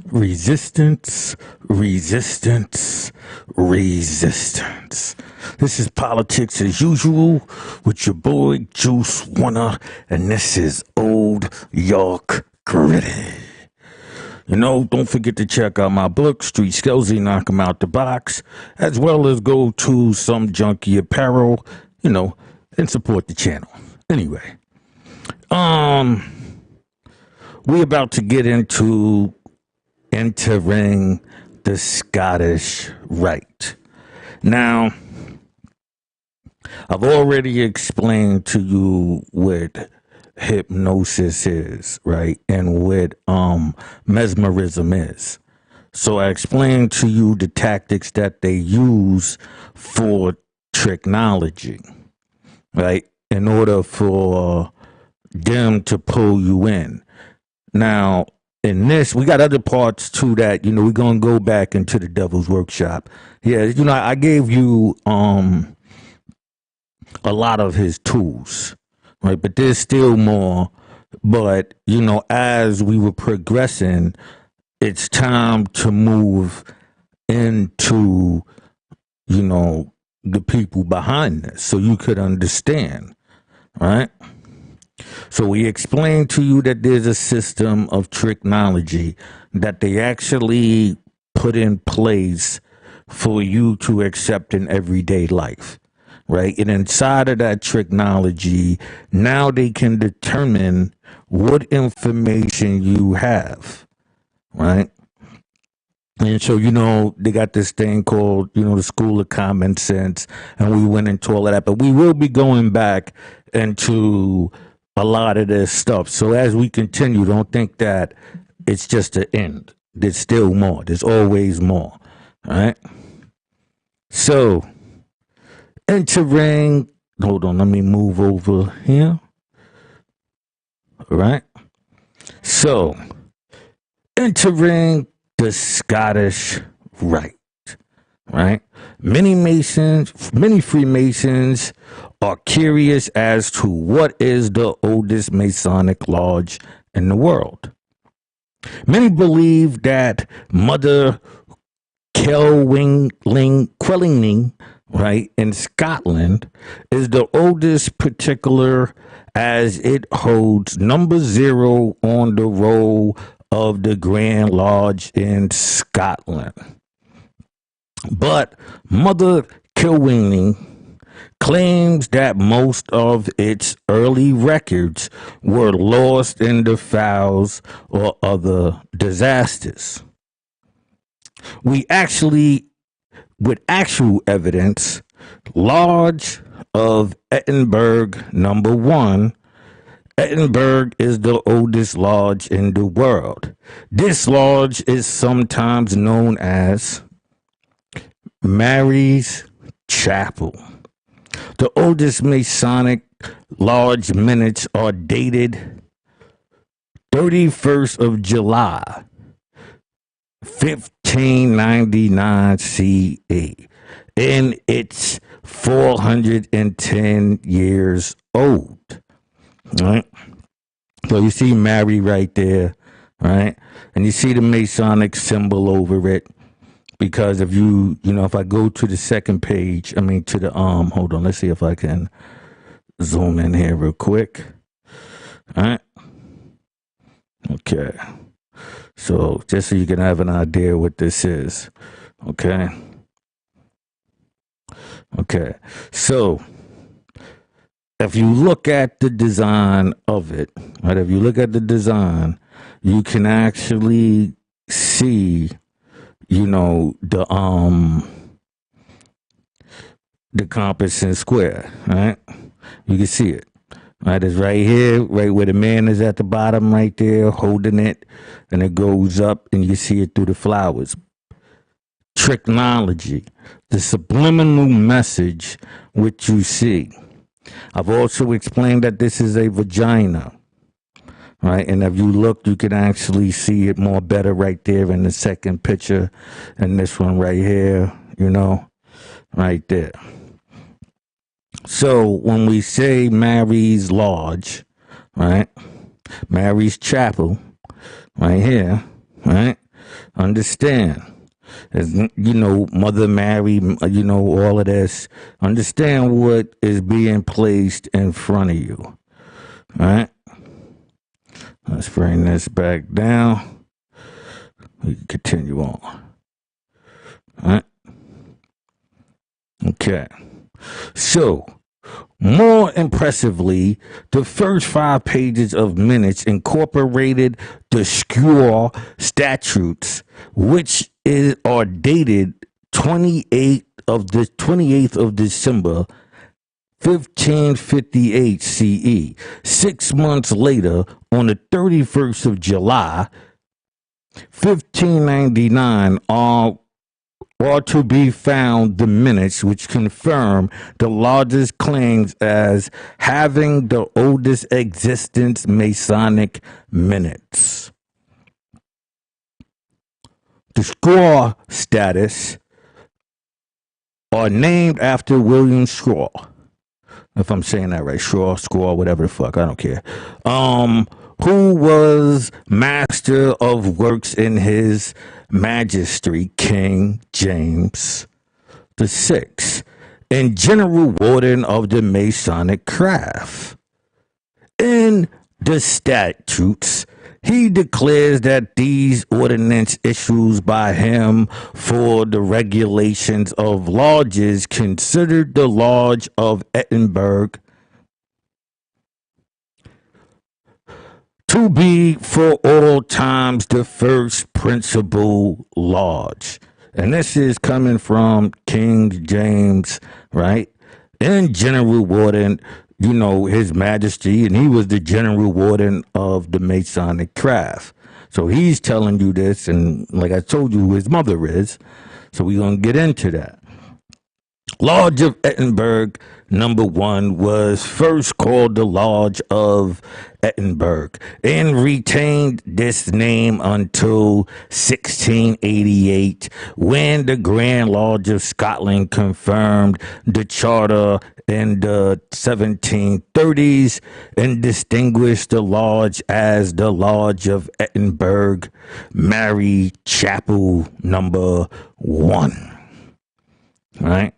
Resistance, resistance, resistance. This is Politics as Usual with your boy Juice Warner, and this is Old York Gritty. You know, don't forget to check out my book, Street Skillsy, Knock 'em Out the Box, as well as go to some junkie apparel, and support the channel. Anyway, we about to get into entering the Scottish Rite. Now, I've already explained to you what hypnosis is, right? And what mesmerism is. So I explained to you the tactics that they use for technology, right? In order for them to pull you in. Now, in this, we got other parts too that, we're going to go back into the devil's workshop. Yeah, I gave you a lot of his tools, right? But there's still more. But, as we were progressing, it's time to move into, the people behind this so you could understand, right? So we explained to you that there's a system of technology that they actually put in place for you to accept in everyday life, right? And inside of that technology, now they can determine what information you have, right? And so, they got this thing called, the School of Common Sense, and we went into all of that. But we will be going back into a lot of this stuff. So as we continue, don't think that it's just the end. There's still more. There's always more. All right. So entering, hold on, let me move over here. All right. So entering the Scottish Rite. Right? Many Freemasons are curious as to what is the oldest Masonic lodge in the world. Many believe that Mother Quellingning, right, in Scotland is the oldest particular, as it holds number 0 on the roll of the Grand Lodge in Scotland. But Mother Quellingning claims that most of its early records were lost in the fires or other disasters. We actually, with actual evidence, Lodge of Edinburgh number 1, Edinburgh is the oldest lodge in the world. This lodge is sometimes known as Mary's Chapel. The oldest Masonic lodge minutes are dated 31st of July, 1599 CE, and it's 410 years old. Right? So you see Mary right there, right? And you see the Masonic symbol over it. Because if if I go to the second page, to the, hold on, let's see if I can zoom in here real quick. All right. Okay. So just so you can have an idea what this is. Okay. Okay. So if you look at the design of it, right, if you look at the design, you can actually see the compass and square, right? You can see it, right? It's right here, right where the man is at the bottom, right there, holding it, and it goes up, and you can see it through the flowers. Technology, the subliminal message, which you see. I've also explained that this is a vagina. Right, and if you look, you can actually see it more better right there in the second picture, and this one right here, right there. So when we say Mary's Lodge, right, Mary's Chapel, right here, right, Understand. As, Mother Mary, all of this. Understand what is being placed in front of you. All right? Let's bring this back down. We can continue on. All right? Okay. So, more impressively, the first 5 pages of minutes incorporated the Squaw statutes, which are dated 28th of December, 1558 CE. 6 months later, on the 31st of July, 1599, are to be found the minutes which confirm the largest claims as having the oldest existence Masonic minutes. The squaw status are named after William Squaw. If I'm saying that right, Squaw, whatever the fuck, I don't care. Who was master of works in his majesty, King James VI, and general warden of the Masonic craft. In the statutes, he declares that these ordinance issues by him for the regulations of lodges considered the Lodge of Edinburgh to be for all times the first principal lodge. And this is coming from King James, right? And General Warden, His Majesty, and he was the General Warden of the Masonic craft. So he's telling you this, and like I told you who his mother is. So we're going to get into that. Lodge of Edinburgh, number 1, was first called the Lodge of Edinburgh and retained this name until 1688, when the Grand Lodge of Scotland confirmed the charter in the 1730s and distinguished the lodge as the Lodge of Edinburgh, Mary Chapel number 1. All right?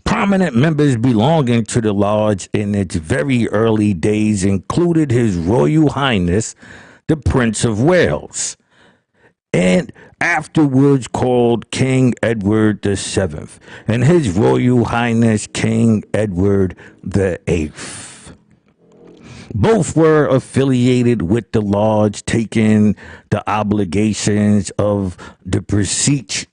Prominent members belonging to the lodge in its very early days included His Royal Highness, the Prince of Wales, and afterwards called King Edward VII, and His Royal Highness King Edward VIII. Both were affiliated with the lodge, taking the obligations of the Breeches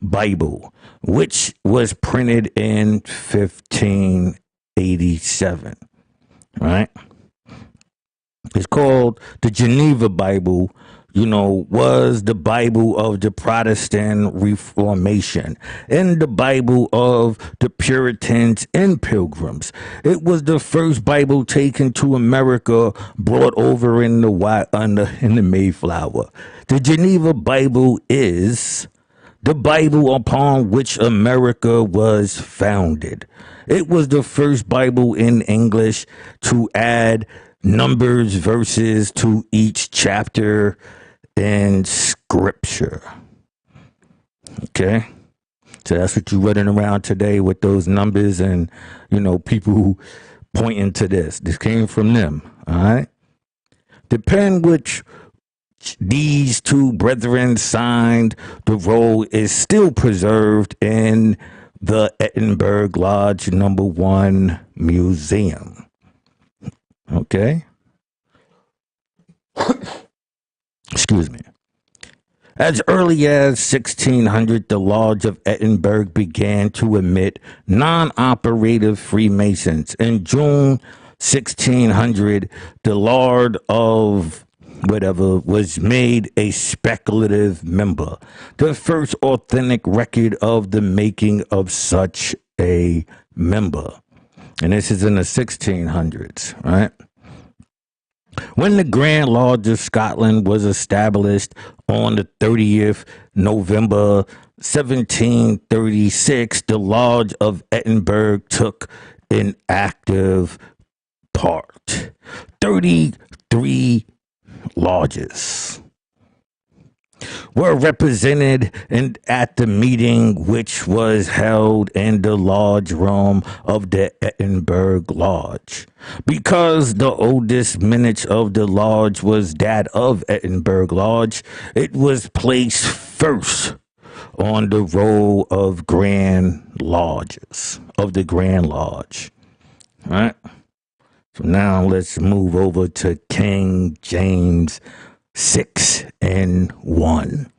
Bible, which was printed in 1587, right? It's called the Geneva Bible, was the Bible of the Protestant Reformation and the Bible of the Puritans and Pilgrims. It was the first Bible taken to America, brought over in the Mayflower. The Geneva Bible is the Bible upon which America was founded. It was the first Bible in English to add numbers, verses to each chapter in Scripture. Okay? So that's what you're running around today with those numbers and, people pointing to this. This came from them. All right? The pen which these two brethren signed the roll is still preserved in the Edinburgh Lodge number 1 Museum. Okay? Excuse me. As early as 1600, the Lodge of Edinburgh began to admit non-operative Freemasons. In June 1600, the Lord of whatever was made a speculative member, the first authentic record of the making of such a member. And this is in the 1600s, right? When the Grand Lodge of Scotland was established on the 30th November 1736, the Lodge of Edinburgh took an active part. 33 lodges. were represented at the meeting, which was held in the large room of the Edinburgh Lodge. Because the oldest minute of the lodge was that of Edinburgh Lodge, it was placed first on the roll of Grand Lodges, of the Grand Lodge. All right? So now let's move over to King James 6 and 1.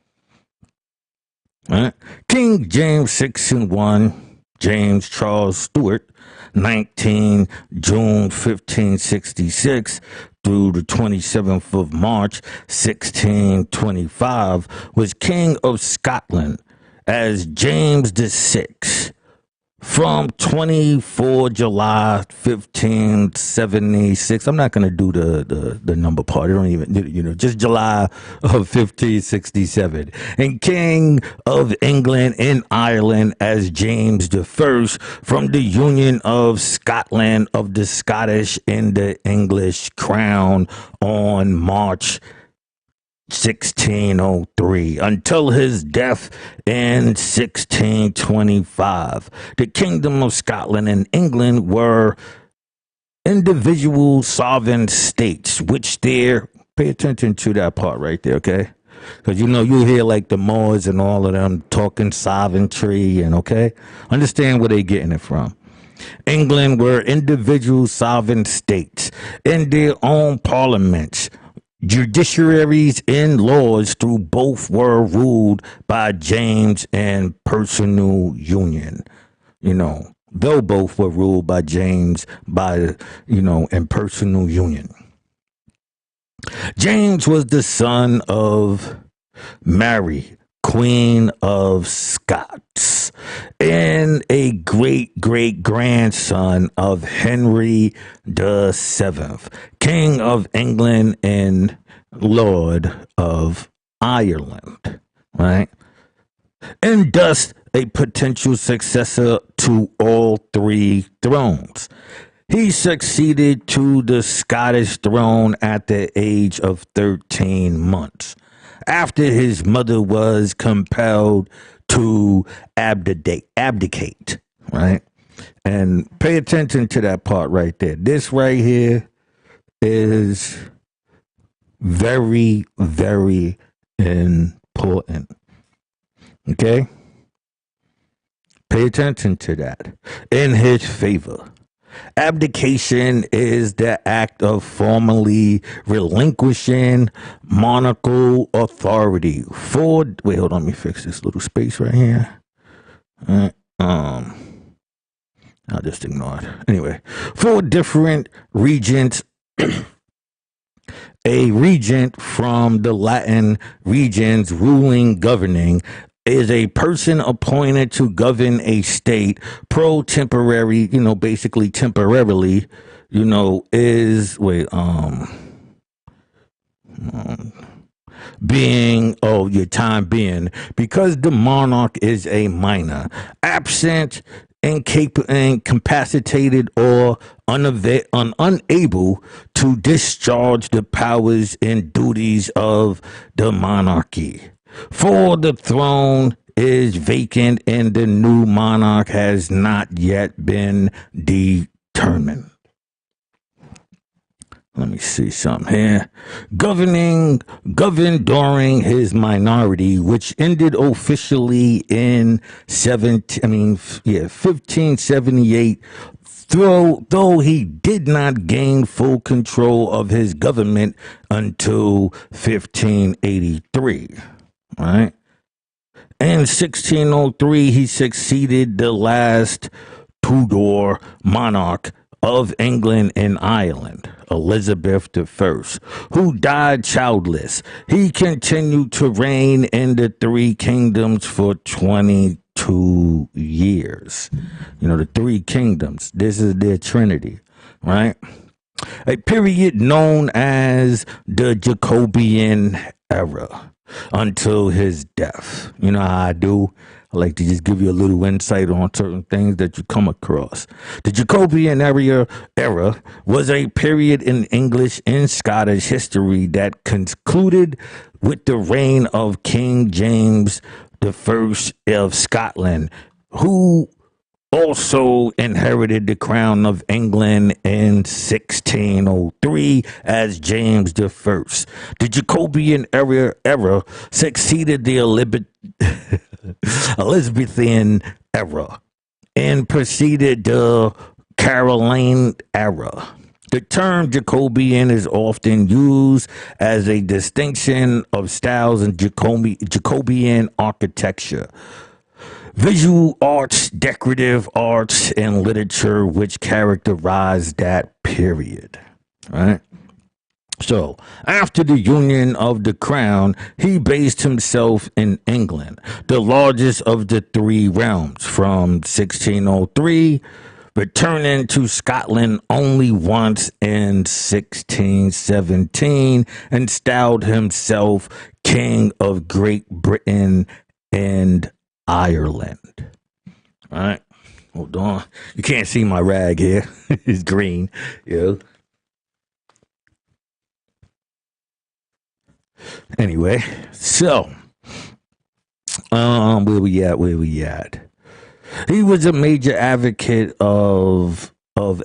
All right? King James 6 and 1, James Charles Stewart, 19 June 1566 through the 27th of March 1625, was King of Scotland as James the Sixth from 24 July 1576. I'm not going to do the number part. I don't even, just July of 1567. And King of England and Ireland as James the First from the union of Scotland of the Scottish and the English crown on March 1603 until his death in 1625. The Kingdom of Scotland and England were individual sovereign states, which pay attention to that part right there, okay? Because you hear like the Moors and all of them talking sovereignty, and okay, understand where they getting it from. England were individual sovereign states in their own parliaments. Judiciaries and laws through both were ruled by James in personal union. Though both were ruled by James in personal union. James was the son of Mary, Queen of Scots, and a great-great-grandson of Henry VII, King of England and Lord of Ireland, right? And thus a potential successor to all three thrones. He succeeded to the Scottish throne at the age of 13 months, after his mother was compelled to abdicate, right? And pay attention to that part right there. This right here is very, very important. Okay? Pay attention to that. In his favor. Abdication is the act of formally relinquishing monarchical authority wait, hold on, let me fix this little space right here. I'll just ignore it. Anyway, for different regents, a regent from the Latin regions ruling, governing, is a person appointed to govern a state temporarily, your time being, because the monarch is a minor, absent, incapacitated, or unable to discharge the powers and duties of the monarchy. For the throne is vacant and the new monarch has not yet been determined. Let me see something here. Governed during his minority, which ended officially in 1578, though he did not gain full control of his government until 1583. All right. In 1603, he succeeded the last Tudor monarch of England and Ireland, Elizabeth I, who died childless. He continued to reign in the three kingdoms for 22 years. The three kingdoms, this is their trinity, right? A period known as the Jacobean era, until his death. You know how I do? I like to just give you a little insight on certain things that you come across. The Jacobean era was a period in English and Scottish history that concluded with the reign of King James I of Scotland, who also inherited the crown of England in 1603 as James I. The Jacobean era succeeded the Elizabethan era and preceded the Caroline era. The term Jacobean is often used as a distinction of styles in Jacobean architecture, visual arts, decorative arts, and literature, which characterized that period. Right? So, after the union of the crown, he based himself in England, the largest of the three realms, from 1603, returning to Scotland only once in 1617, and styled himself King of Great Britain and Ireland. All right, hold on. You can't see my rag here. It's green. Yeah. Anyway, so where we at? He was a major advocate of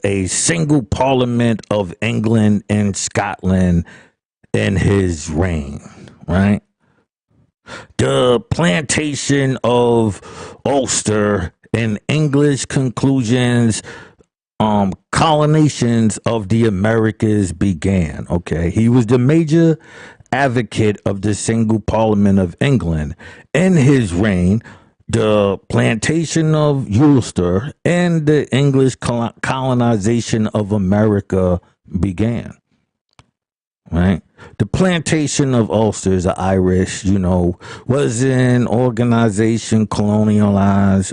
a single parliament of England and Scotland in his reign, right? The plantation of Ulster and English conclusions, colonizations of the Americas began. Okay, he was the major advocate of the single parliament of England. In his reign, the plantation of Ulster and the English colonization of America began. Right? The plantation of Ulster, the Irish, was an organization colonialized,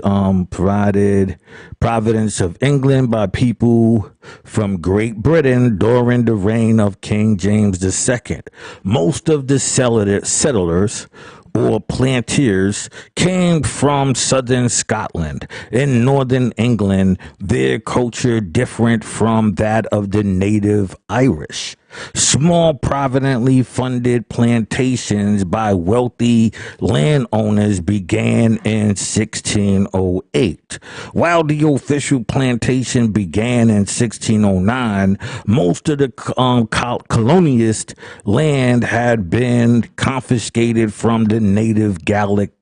providence of England by people from Great Britain during the reign of King James II. Most of the settlers or planters came from southern Scotland. In northern England, their culture different from that of the native Irish. Small privately funded plantations by wealthy landowners began in 1608. While the official plantation began in 1609, most of the colonialist land had been confiscated from the native Gallic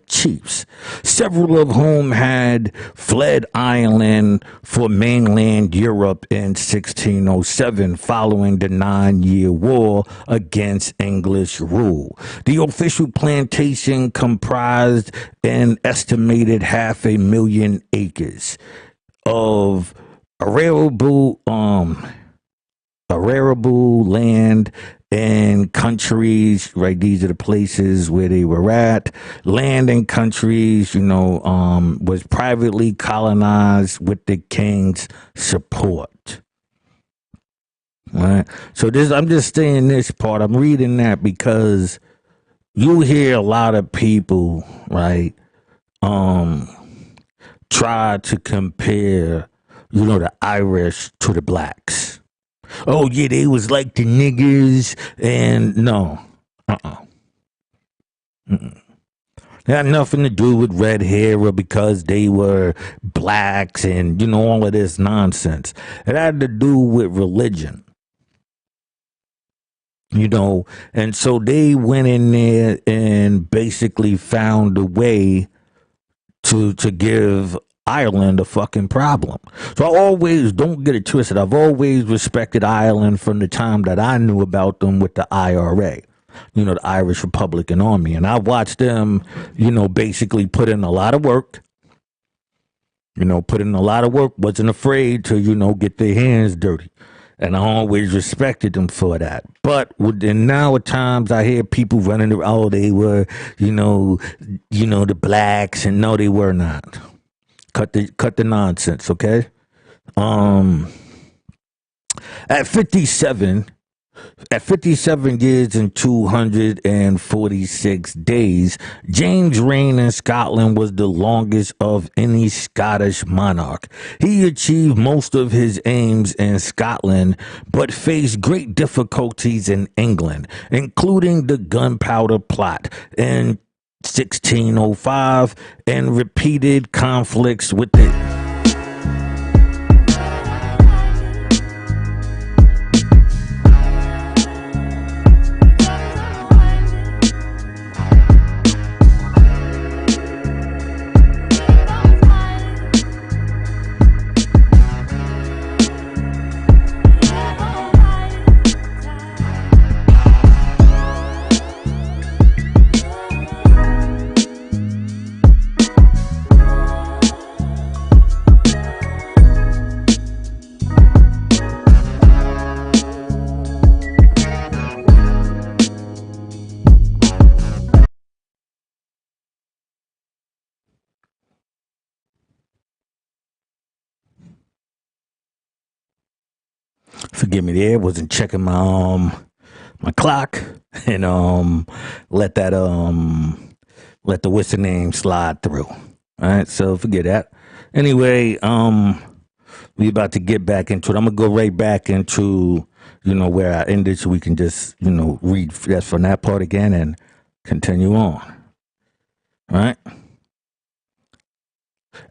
chiefs, several of whom had fled Ireland for mainland Europe in 1607 following the 9-Year War against English rule. The official plantation comprised an estimated 500,000 acres of arable land and countries, right? These are the places where they were at. Land and countries, was privately colonized with the king's support. Right? So I'm just saying this part. I'm reading that because you hear a lot of people, right, try to compare, the Irish to the blacks. Oh yeah, they was like the niggers, and no, It had nothing to do with red hair or because they were blacks and all of this nonsense. It had to do with religion, and so they went in there and basically found a way to give Ireland a fucking problem. So I always, don't get it twisted, I've always respected Ireland from the time that I knew about them with the IRA, the Irish Republican Army. And I watched them, basically put in a lot of work, wasn't afraid to, get their hands dirty. And I always respected them for that. But now at times I hear people running around, oh, they were, the blacks, and no, they were not. Cut the nonsense, okay? At 57, At 57 years and 246 days, James' reign in Scotland was the longest of any Scottish monarch. He achieved most of his aims in Scotland, but faced great difficulties in England, including the Gunpowder Plot in 1605 and repeated conflicts with the forgive me there, wasn't checking my clock and let that let the what's the name slide through. All right, so forget that. Anyway, we about to get back into it. I'm gonna go right back into where I ended, so we can just read that from that part again and continue on. All right.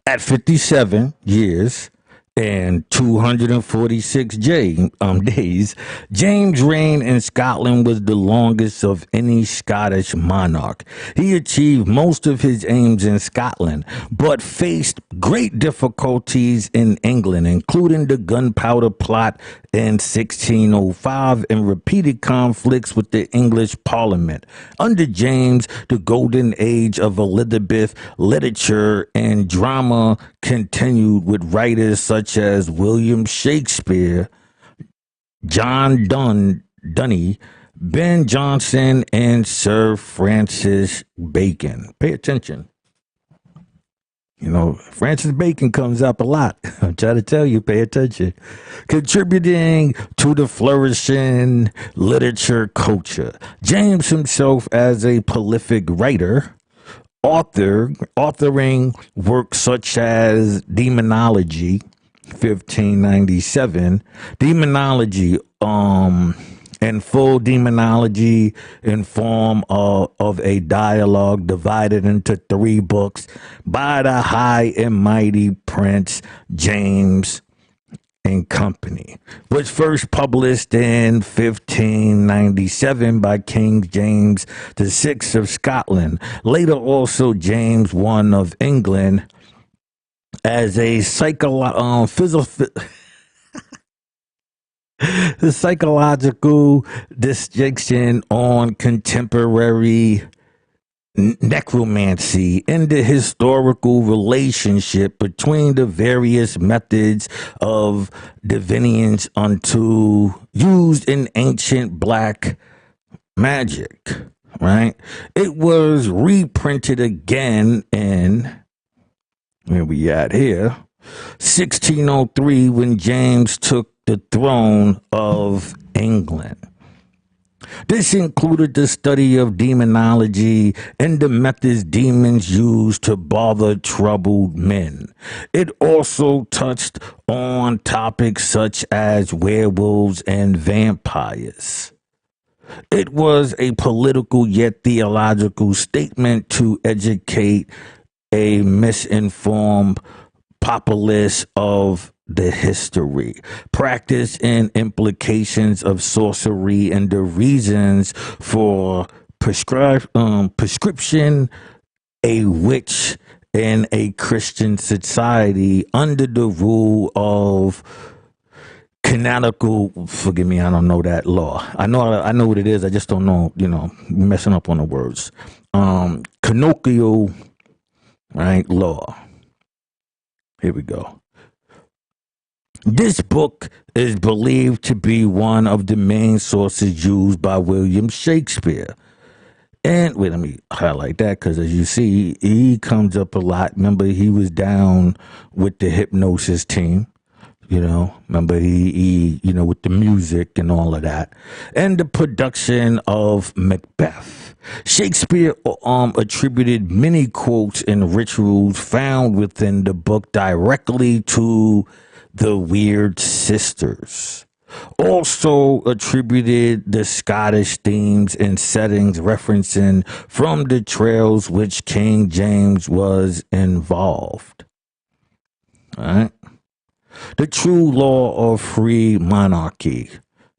At 57 years and 246 days, James' reign in Scotland was the longest of any Scottish monarch. He achieved most of his aims in Scotland, but faced great difficulties in England, including the Gunpowder Plot in 1605 and repeated conflicts with the English Parliament. Under James, the golden age of Elizabeth literature and drama continued with writers such as William Shakespeare, John Donne, Ben Jonson, and Sir Francis Bacon. Pay attention. Francis Bacon comes up a lot. I'm trying to tell you, pay attention. Contributing to the flourishing literature culture. James himself, as a prolific writer, authoring works such as Demonology, 1597, Demonology, and full demonology in form of a dialogue divided into 3 books by the high and mighty Prince James and Company, was first published in 1597 by King James VI of Scotland. Later also James I of England as a the psychological distinction on contemporary necromancy and the historical relationship between the various methods of divination used in ancient black magic, right? It was reprinted again in, where we at here, 1603, when James took the throne of England. This included the study of demonology and the methods demons used to bother troubled men. It also touched on topics such as werewolves and vampires. It was a political yet theological statement to educate a misinformed populace of the history, practice, and implications of sorcery, and the reasons for prescription, a witch in a Christian society under the rule of canonical, forgive me, I don't know that law. I know what it is, I just don't know, messing up on the words. Canonical, right, law. Here we go. This book is believed to be one of the main sources used by William Shakespeare. And wait, let me highlight that, because as you see, he comes up a lot. Remember, he was down with the Hypnosis team. Remember he with the music and all of that, and the production of Macbeth. Shakespeare attributed many quotes and rituals found within the book directly to the Weird Sisters. Also attributed the Scottish themes and settings referencing from the trails which King James was involved. All right. The True Law of Free Monarchy.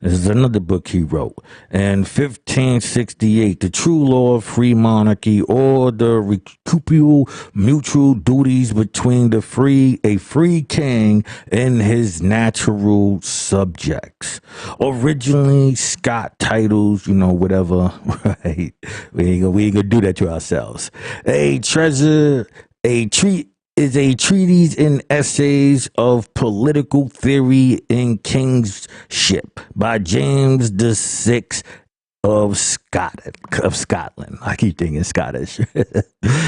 This is another book he wrote. In 1568, The True Law of Free Monarchy, or the Recuperative Mutual Duties between a free king and his natural subjects. Originally Scott titles, whatever, right? We ain't gonna do that to ourselves. Is a treatise and essays of political theory and kingship by James the Sixth of Scotland. I keep thinking Scottish.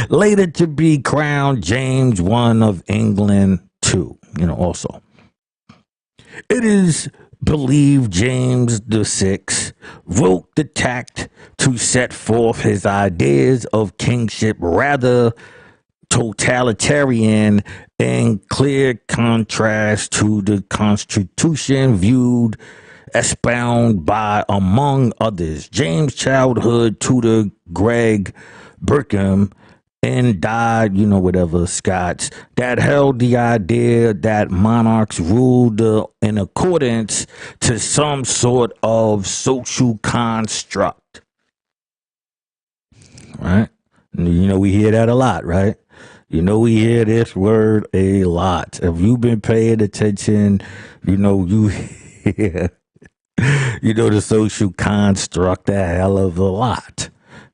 Later to be crowned James I of England too. Also. It is believed James the Sixth wrote the tract to set forth his ideas of kingship rather totalitarian and clear contrast to the Constitution viewed expound by, among others, James' childhood tutor Greg Birkham and died, Scots, that held the idea that monarchs ruled in accordance to some sort of social construct. Right? We hear that a lot, right? We hear this word a lot. If you've been paying attention, you hear, the social construct a hell of a lot.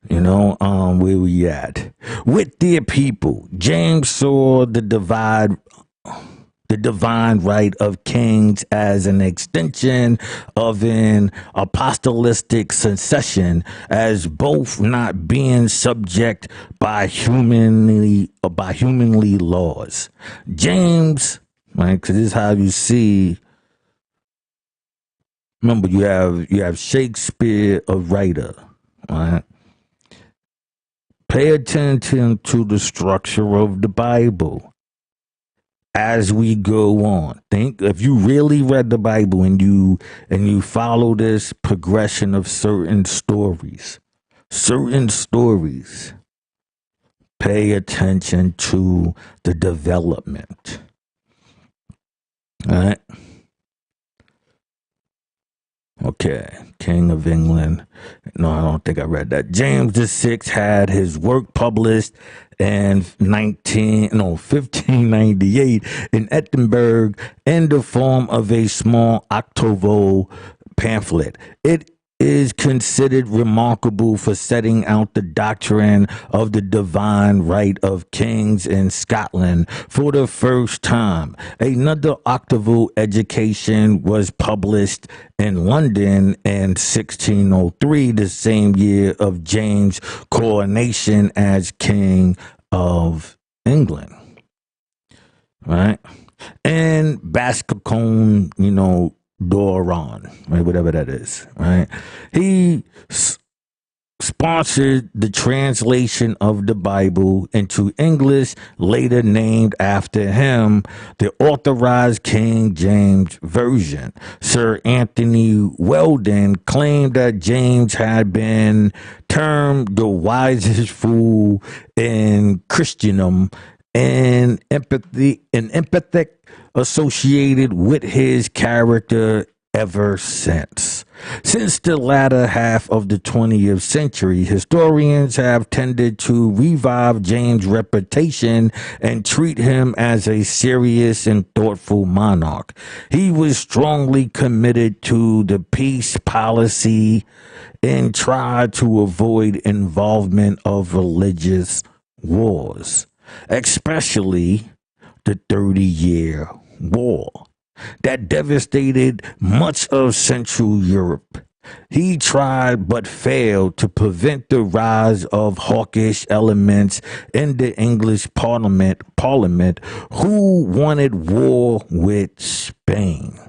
Where we at? With their people, James saw the divine right of kings as an extension of an apostolic succession, as both not being subject by humanly laws. James, right? Because this is how you see. Remember, you have Shakespeare, a writer, right? Pay attention to the structure of the Bible. As we go on, think if you really read the Bible and you follow this progression of certain stories, pay attention to the development. All right. Okay, King of England. No, I don't think I read that. James VI had his work published in 1598 in Edinburgh in the form of a small octavo pamphlet. It is considered remarkable for setting out the doctrine of the divine right of kings in Scotland for the first time. Another octavo education was published in London in 1603, the same year of James' coronation as King of England. Right? And Bascocone, Doron, right, whatever that is, right? He sponsored the translation of the Bible into English, later named after him, the Authorized King James Version. Sir Anthony Weldon claimed that James had been termed the wisest fool in Christendom and empathy associated with his character ever since. Since the latter half of the 20th century, historians have tended to revive James' reputation and treat him as a serious and thoughtful monarch. He was strongly committed to the peace policy and tried to avoid involvement of religious wars, especially the 30-Year War that devastated much of Central Europe. He tried but failed to prevent the rise of hawkish elements in the English Parliament who wanted war with Spain.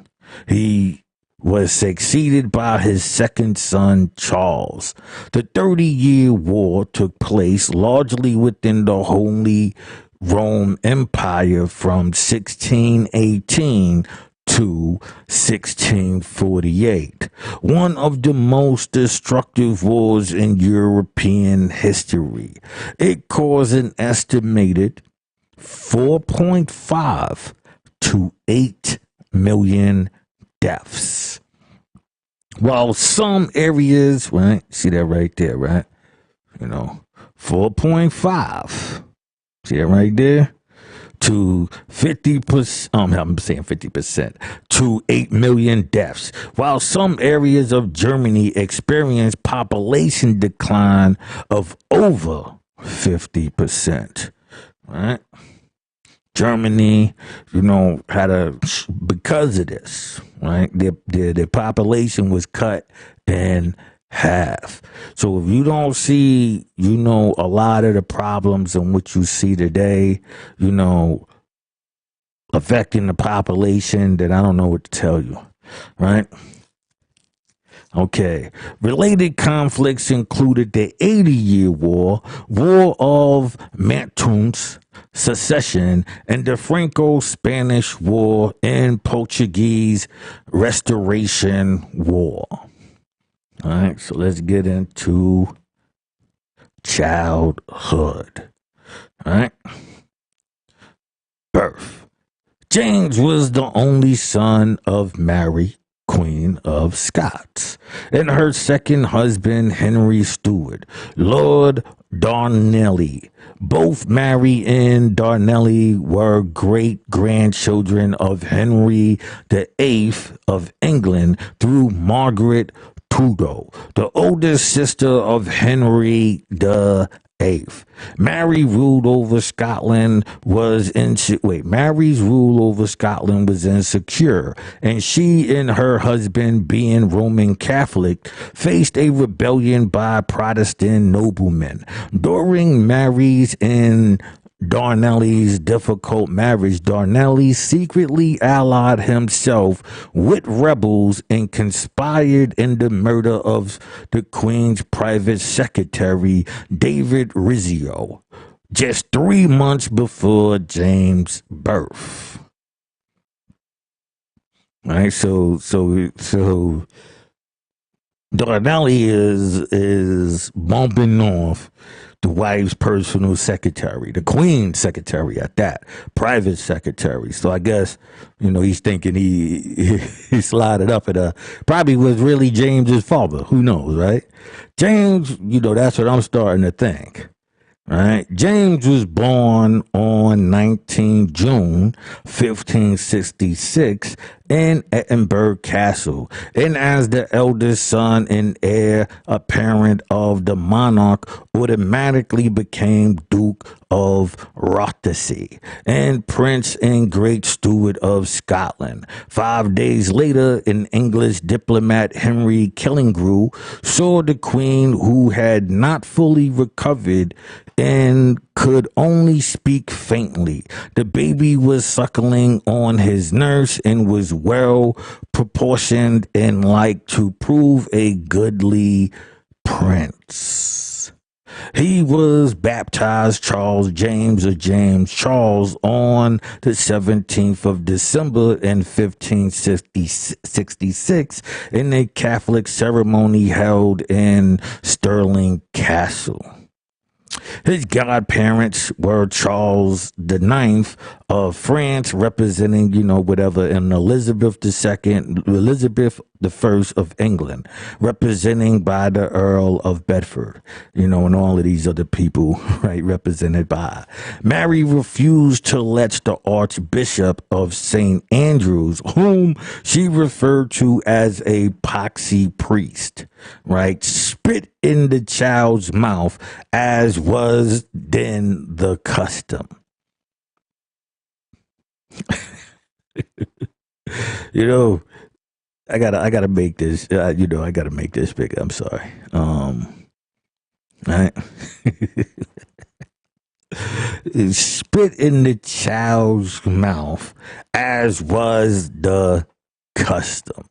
He was succeeded by his second son, Charles. The 30-Year War took place largely within the Holy Rome Empire from 1618 to 1648, one of the most destructive wars in European history. It caused an estimated 4.5 to 8 million deaths. While some areas, right, see that right there, right? 4.5. See that right there? To 50%, I'm saying 50%, to 8 million deaths. While some areas of Germany experienced population decline of over 50%, right? Germany, had because of this, right? Their population was cut in half. So if you don't see, a lot of the problems in what you see today, affecting the population, then I don't know what to tell you, right? Okay. Related conflicts included the 80-Year War, War of Mantoux, Secession, and the Franco-Spanish War and Portuguese Restoration War. All right, so let's get into childhood. All right. Birth. James was the only son of Mary, Queen of Scots, and her second husband, Henry Stuart, Lord Darnley. Both Mary and Darnley were great-grandchildren of Henry VIII of England through Margaret Tudor, the oldest sister of Henry VIII. Mary's rule over Scotland was insecure, and she and her husband, being Roman Catholic, faced a rebellion by Protestant noblemen. During Mary's and Darnley's difficult marriage, Darnley secretly allied himself with rebels and conspired in the murder of the Queen's private secretary, David Rizzio, just 3 months before James' birth. Right, so Darnley is bumping off the wife's personal secretary, the Queen's secretary at that, private secretary. So I guess, he's thinking he slided up at her. Probably was really James's father. Who knows, right? James, that's what I'm starting to think. Right. James was born on 19 June 1566 in Edinburgh Castle, and as the eldest son and heir apparent of the monarch, automatically became Duke of Rothesay and Prince and Great Steward of Scotland. 5 days later, an English diplomat, Henry Killigrew, saw the Queen, who had not fully recovered and could only speak faintly. The baby was suckling on his nurse and was well proportioned and like to prove a goodly prince. He was baptized Charles James or James Charles on the 17th of December in 1566 in a Catholic ceremony held in Stirling Castle. His godparents were Charles IX of France, representing, whatever, and Elizabeth I of England, representing by the Earl of Bedford, and all of these other people, right, represented by. Mary refused to let the Archbishop of St. Andrews, whom she referred to as a poxy priest, right, spit in the child's mouth, as was then the custom. I gotta make this. I gotta make this bigger. I'm sorry. Right. Spit in the child's mouth, as was the custom.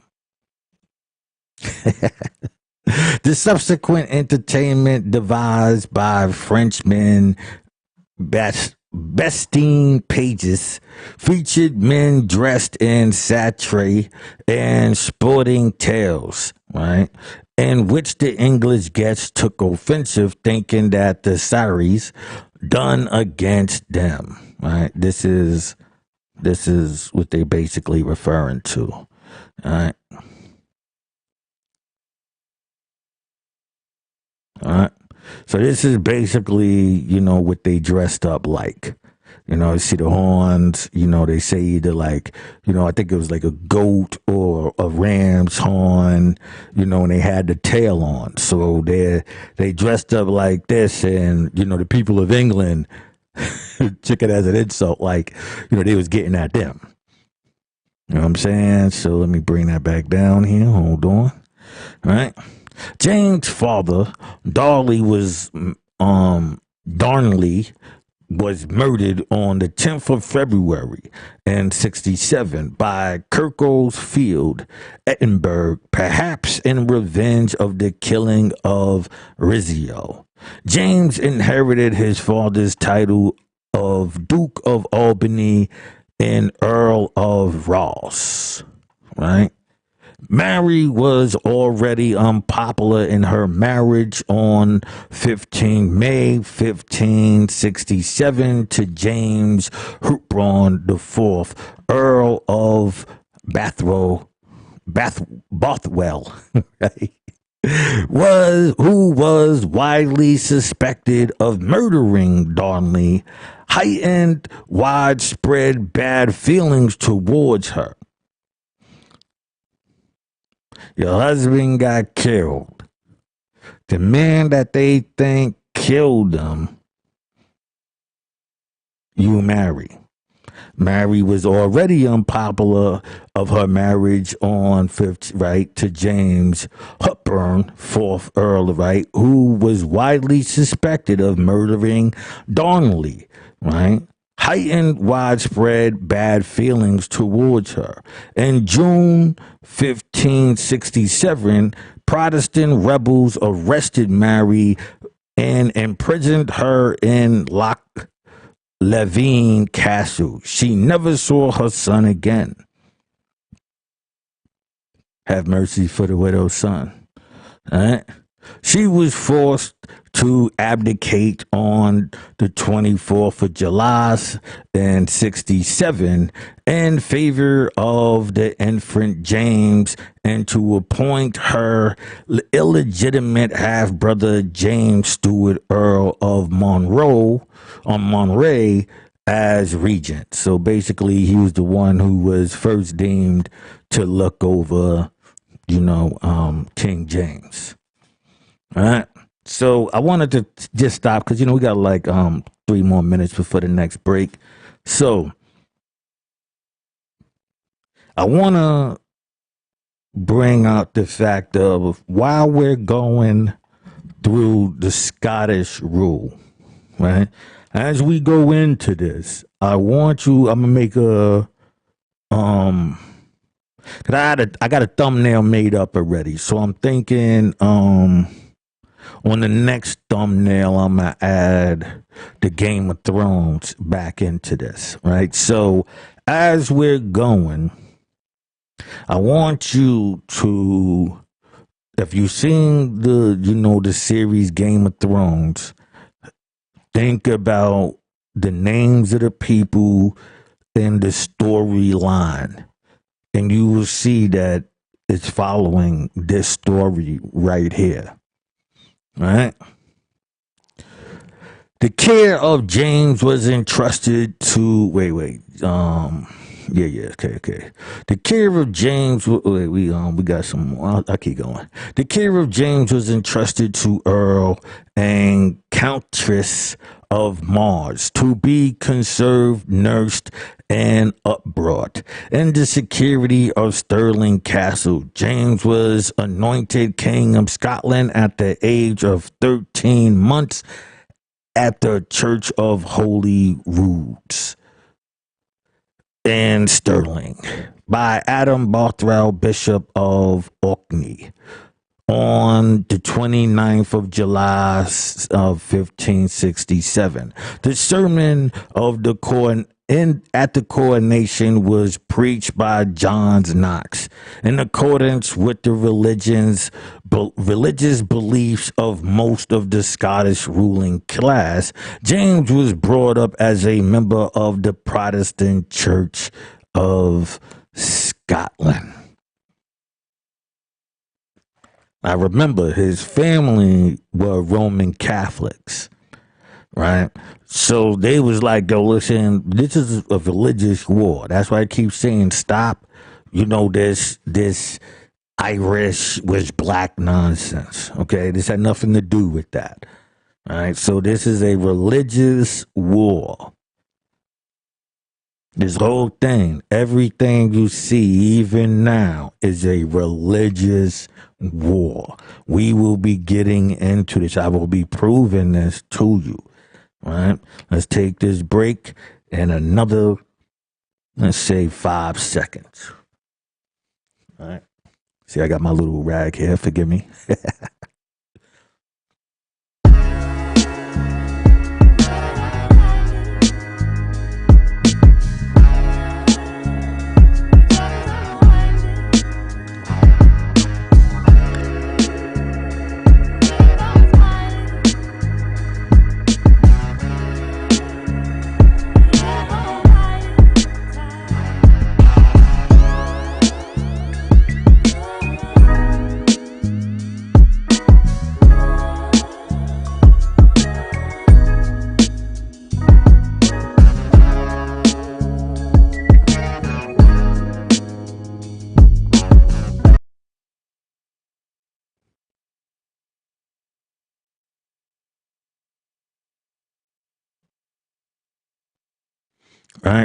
The subsequent entertainment devised by Frenchmen Bastien Pages featured men dressed in satre and sporting tails, right? In which the English guests took offensive, thinking that the saris done against them, right? This is what they basically referring to, all right? All right. So this is basically, what they dressed up like. You see the horns, they say either like, I think it was like a goat or a ram's horn, and they had the tail on. So they dressed up like this, and the people of England took it as an insult, like, they was getting at them. You know what I'm saying? So let me bring that back down here. Hold on. All right. James' father, Darnley was murdered on the 10th of February in 67 by Kirkle's Field, Edinburgh, perhaps in revenge of the killing of Rizzio. James inherited his father's title of Duke of Albany and Earl of Ross, right? Mary was already unpopular in her marriage on 15 May 1567 to James Houperon IV, Earl of Bothwell, right? Who was widely suspected of murdering Darnley, heightened widespread bad feelings towards her. Your husband got killed. The man that they think killed them, you marry. Mary was already unpopular of her marriage on 5th, right, to James Houperon, 4th Earl, right, who was widely suspected of murdering Darnley, right? Heightened widespread bad feelings towards her. In June 1567, Protestant rebels arrested Mary and imprisoned her in Loch Levine Castle. She never saw her son again. Have mercy for the widow's son. All right? She was forced to abdicate on the 24th of July in 67 in favor of the infant James and to appoint her illegitimate half-brother James Stuart Earl of Monterey as regent. So basically he was the one who was first deemed to look over, King James. All right. So I wanted to just stop because, we got like 3 more minutes before the next break. So I want to bring out the fact of while we're going through the Scottish rule, right? As we go into this, I'm going to make cause I got a thumbnail made up already. So I'm thinking, on the next thumbnail, I'm going to add the Game of Thrones back into this, right? So as we're going, I want you to, if you've seen the series Game of Thrones, think about the names of the people in the storyline, and you will see that it's following this story right here. Right. The care of James was entrusted to okay. The care of James. We got some more. I'll keep going. The care of James was entrusted to Earl and Countess of Mars to be conserved, nursed, and upbrought. In the security of Stirling Castle, James was anointed King of Scotland at the age of 13 months at the Church of Holy Roods in Stirling by Adam Bothwell, Bishop of Orkney, on the 29th of July of 1567. The sermon of the at the coronation was preached by John Knox in accordance with the religious beliefs of most of the Scottish ruling class. James was brought up as a member of the Protestant Church of Scotland. I remember his family were Roman Catholics, right? So they was like, yo, listen, this is a religious war. That's why I keep saying stop, this Irish was black nonsense, okay? This had nothing to do with that, all right? So this is a religious war. This whole thing, everything you see even now is a religious war. We will be getting into this. I will be proving this to you. All right. Let's take this break in another, let's say 5 seconds. All right. See, I got my little rag here. Forgive me.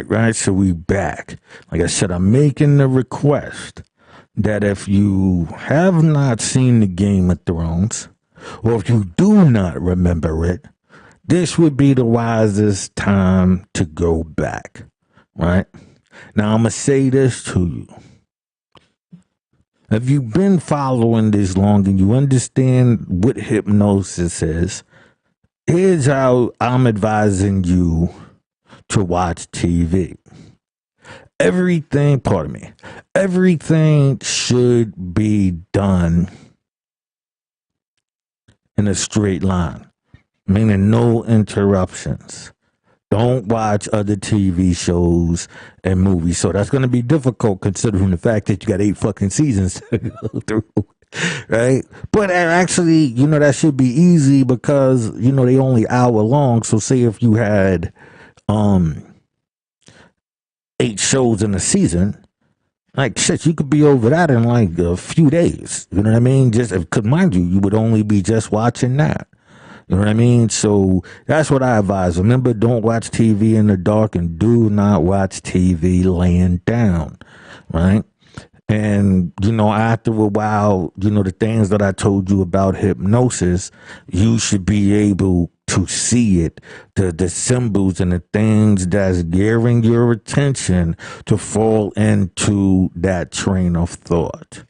Right. So we back. Like I said, I'm making the request that if you have not seen the Game of Thrones, or if you do not remember it, this would be the wisest time to go back. Right? Now I'm going to say this to you. If you've been following this long and you understand what hypnosis is, here's how I'm advising you to watch TV. Everything should be done in a straight line, meaning no interruptions. Don't watch other TV shows and movies. So that's going to be difficult considering the fact that you got 8 fucking seasons to go through. Right? But actually, that should be easy because, they only hour long. So say if you had 8 shows in a season, like shit, you could be over that in like a few days. You know what I mean? Because mind you would only be just watching that. You know what I mean? So that's what I advise. Remember, don't watch TV in the dark and do not watch TV laying down, right? And, after a while, the things that I told you about hypnosis, you should be able to see it, the symbols and the things that's gearing your attention to fall into that train of thought,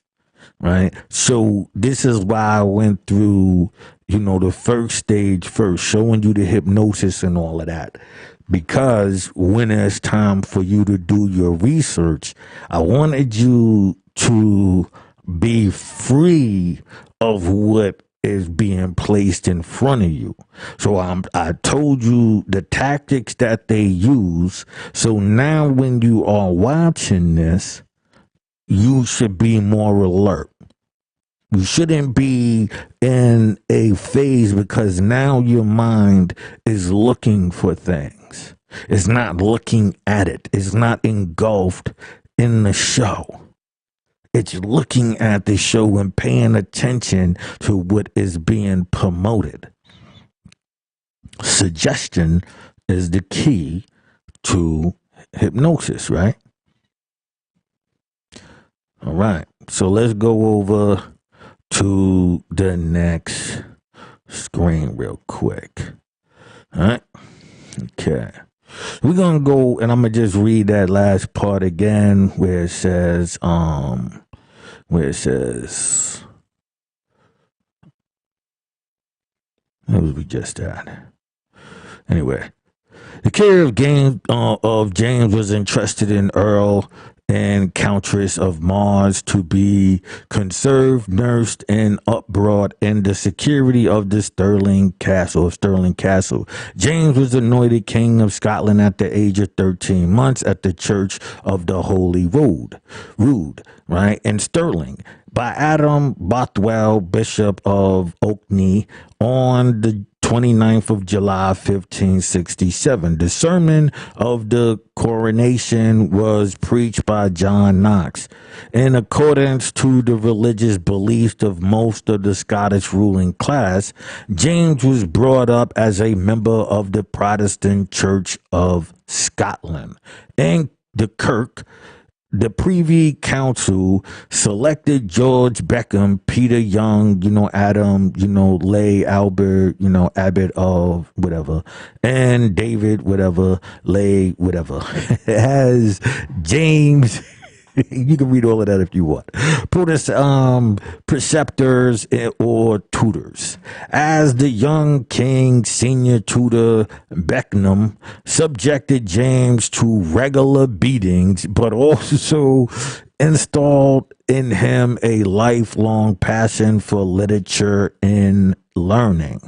right? So this is why I went through, the first stage first, showing you the hypnosis and all of that. Because when it's time for you to do your research, I wanted you to be free of what is being placed in front of you. So I told you the tactics that they use. So now when you are watching this, you should be more alert. You shouldn't be in a phase because now your mind is looking for things. It's not looking at it. It's not engulfed in the show. It's looking at the show and paying attention to what is being promoted. Suggestion is the key to hypnosis, right? All right. So let's go over to the next screen real quick. All right. Okay. We're gonna go and I'm gonna just read that last part again where it says where was we just at? Anyway, the care of James was entrusted in Earl and Countess of Mars to be conserved, nursed, and upbrought in the security of the Stirling Castle. James was anointed King of Scotland at the age of 13 months at the Church of the Holy Rood, right, in Stirling, by Adam Bothwell, Bishop of Orkney, on the 29th of July, 1567. The sermon of the coronation was preached by John Knox. In accordance to the religious beliefs of most of the Scottish ruling class, James was brought up as a member of the Protestant Church of Scotland. In the Kirk, the Privy Council selected George Beckham, Peter Young, Adam, Lay Albert, Abbot of whatever, and David, whatever, Lay, whatever, as James. You can read all of that if you want. Preceptors or tutors. As the young king, senior tutor Beckenham subjected James to regular beatings, but also installed in him a lifelong passion for literature and learning.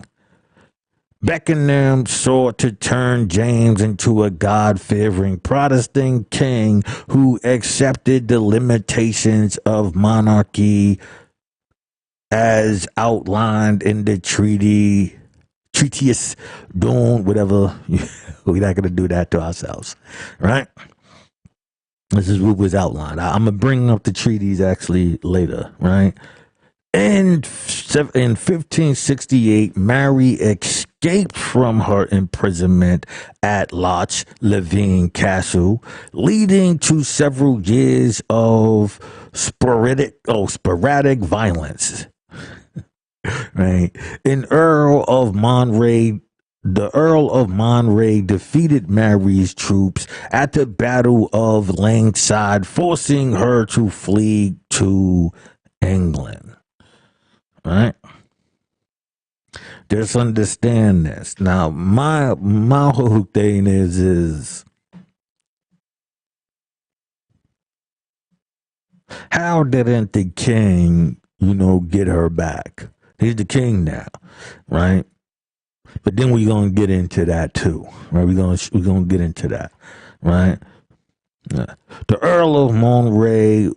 Beckenham sought to turn James into a God-fearing Protestant king who accepted the limitations of monarchy as outlined in the treatise Dune, whatever. We're not going to do that to ourselves, right? This is what was outlined. I'm going to bring up the treaties actually later, right? In 1568, Mary escaped from her imprisonment at Loch Levine Castle, leading to several years of sporadic violence. Right, the Earl of Monray defeated Mary's troops at the Battle of Langside, forcing her to flee to England. Right? Just understand this. Now, my whole thing is how didn't the king, get her back? He's the king now, right? But then we're gonna get into that too, right? We're gonna get into that, right? Yeah. The Earl of Monray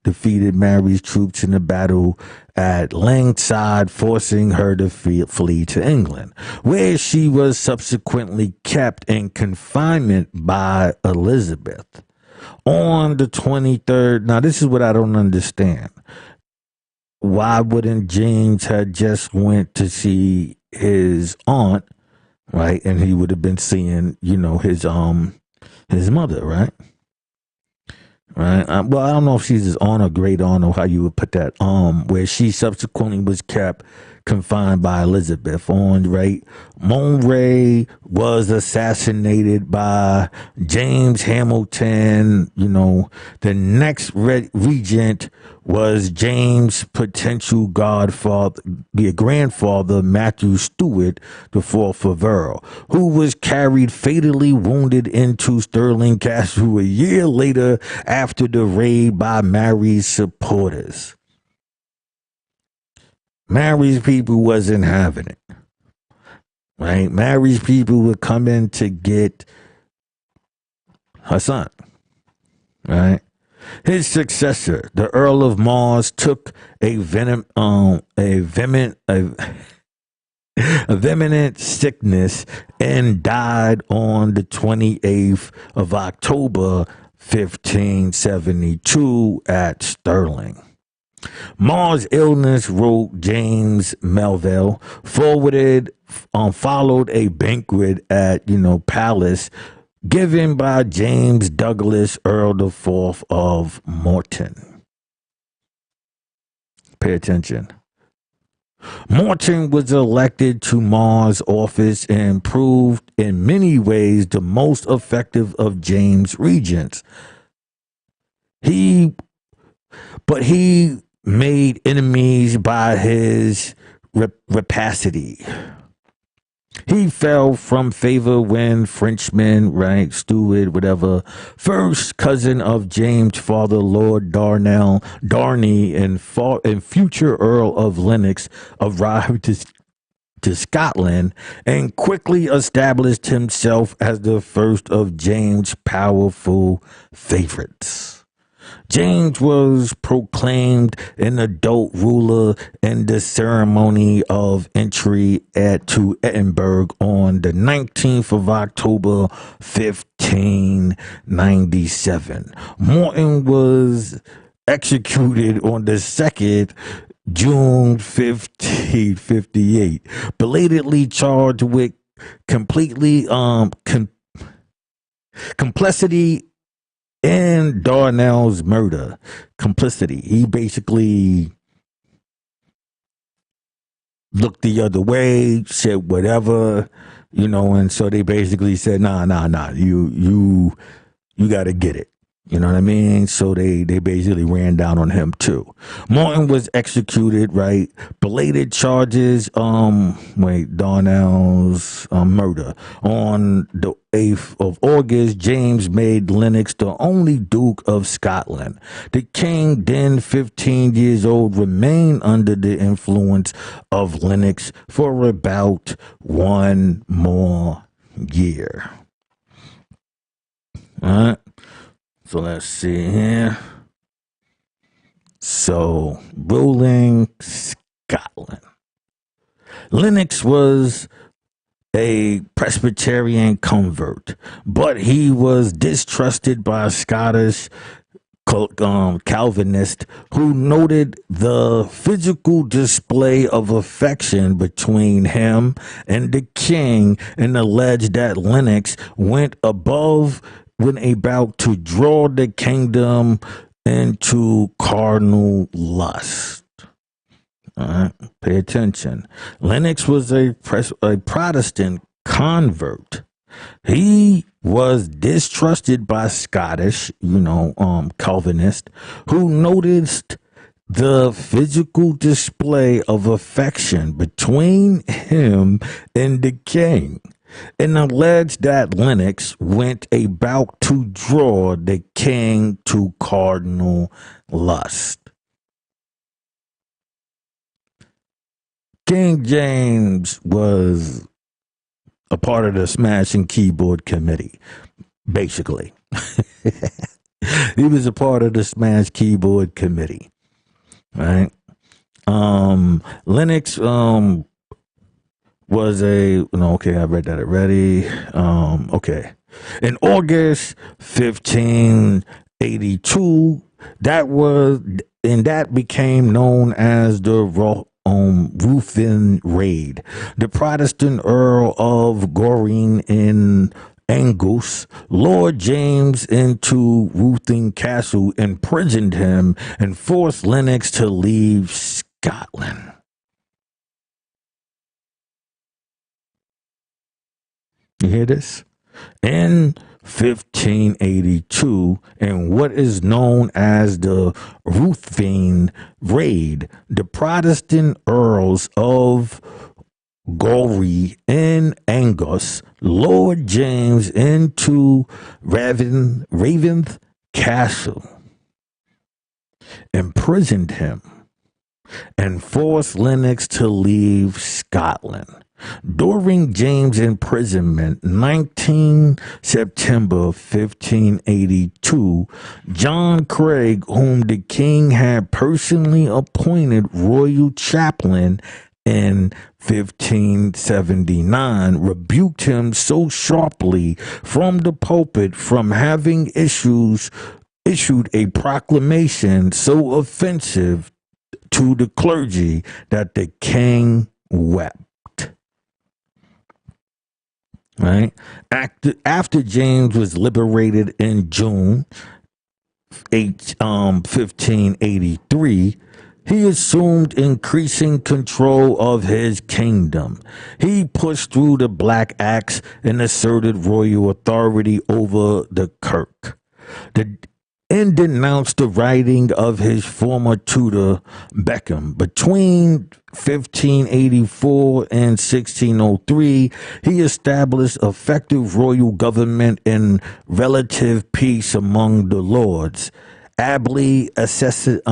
defeated Mary's troops in the battle at Langside, forcing her to flee to England, where she was subsequently kept in confinement by Elizabeth. On the 23rd, now this is what I don't understand. Why wouldn't James have just went to see his aunt, right? And he would have been seeing, his mother, right? Right. Well, I don't know if she's his aunt or great aunt or how you would put that. Where she subsequently was kept confined by Elizabeth. On right, Monray was assassinated by James Hamilton. The next regent was James' potential grandfather, Matthew Stewart, the fourth of Earl, who was carried fatally wounded into Stirling Castle a year later after the raid by Mary's supporters. Mary's people wasn't having it, right? Mary's people were coming to get her son, right? His successor, the Earl of Mars, took a vehement sickness and died on the 28th of October, 1572 at Stirling. Mars' illness, wrote James Melville, followed a banquet at, Palace given by James Douglas, Earl the Fourth of Morton. Pay attention. Morton was elected to Mars' office and proved in many ways the most effective of James' regents. But he made enemies by his rapacity. He fell from favor when Frenchman, right, Stewart, whatever, first cousin of James' father, Lord Darnley, and future Earl of Lennox, arrived to Scotland and quickly established himself as the first of James' powerful favorites. James was proclaimed an adult ruler in the ceremony of entry to Edinburgh on the 19th of October, 1597. Morton was executed on the 2nd June 1558, belatedly charged with complicity in Darnell's murder. Complicity. He basically looked the other way, said whatever, and so they basically said, nah, you got to get it. You know what I mean? So they basically ran down on him too. Morton was executed, right? Belated charges, Darnell's murder. On the 8th of August, James made Lennox the only Duke of Scotland. The king, then 15 years old, remained under the influence of Lennox for about 1 more year. All right. So let's see here. So, ruling Scotland. Lennox was a Presbyterian convert, but he was distrusted by Scottish Calvinists who noted the physical display of affection between him and the king and alleged that Lennox went about to draw the kingdom into carnal lust. All right, pay attention. Lennox was a Protestant convert. He was distrusted by Scottish, Calvinists who noticed the physical display of affection between him and the king, and alleged that Lennox went about to draw the king to carnal lust. King James was a part of the Smash and Keyboard Committee, basically. He was a part of the Smash Keyboard Committee, right? Lennox was I read that already. Okay. In August 1582, that became known as the Ruthven Raid. The Protestant Earl of Goring in Angus, Lord James into Ruthven Castle, imprisoned him and forced Lennox to leave Scotland. You hear this? In 1582, in what is known as the Ruthven Raid, the Protestant Earls of Gory and Angus, Lord James into Raven Castle, imprisoned him, and forced Lennox to leave Scotland. During James' imprisonment, 19 September 1582, John Craig, whom the king had personally appointed royal chaplain in 1579, rebuked him so sharply from the pulpit from having issued a proclamation so offensive to the clergy that the king wept. Right? After James was liberated in June 1583, he assumed increasing control of his kingdom. He pushed through the Black Acts and asserted royal authority over the Kirk. And denounced the writing of his former tutor Beckham. Between 1584 and 1603, he established effective royal government and relative peace among the lords, ably assisted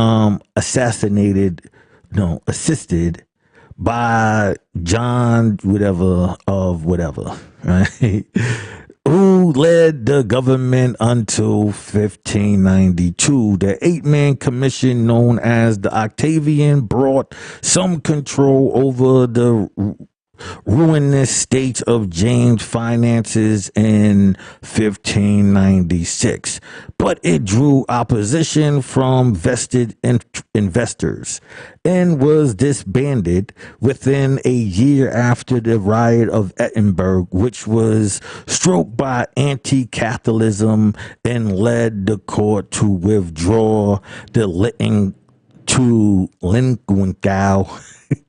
by John whatever, right? Who led the government until 1592. The 8-man commission known as the Octavian brought some control over the ruinous state of James' finances in 1596, but it drew opposition from vested investors and was disbanded within a year after the riot of Edinburgh, which was stroked by anti-Catholicism and led the court to withdraw the Lincoln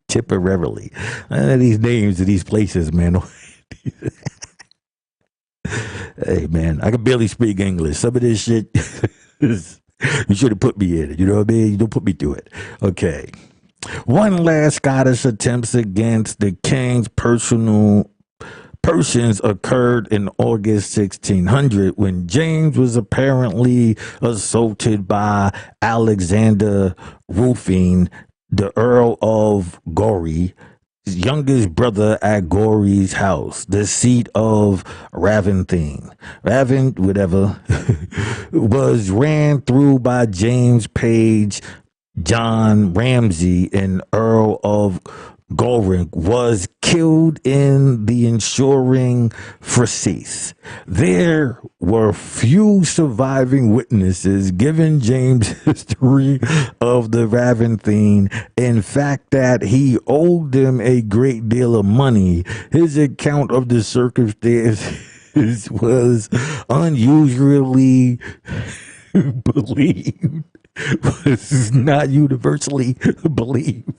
temporarily. These names of these places, man. Hey, man, I can barely speak English. Some of this shit, you should have put me in it. You know what I mean? You don't put me through it. Okay. One last Scottish attempts against the king's persons occurred in August 1600 when James was apparently assaulted by Alexander Ruthven, the Earl of Gorey, his youngest brother, at Gorey's house, the seat of Raventhine. Was ran through by James Page. John Ramsay, an Earl of Goring, was killed in the ensuing fracas. There were few surviving witnesses giving James' history of the Raventhine. In fact, that he owed them a great deal of money. His account of the circumstances was unusually believed, was not universally believed.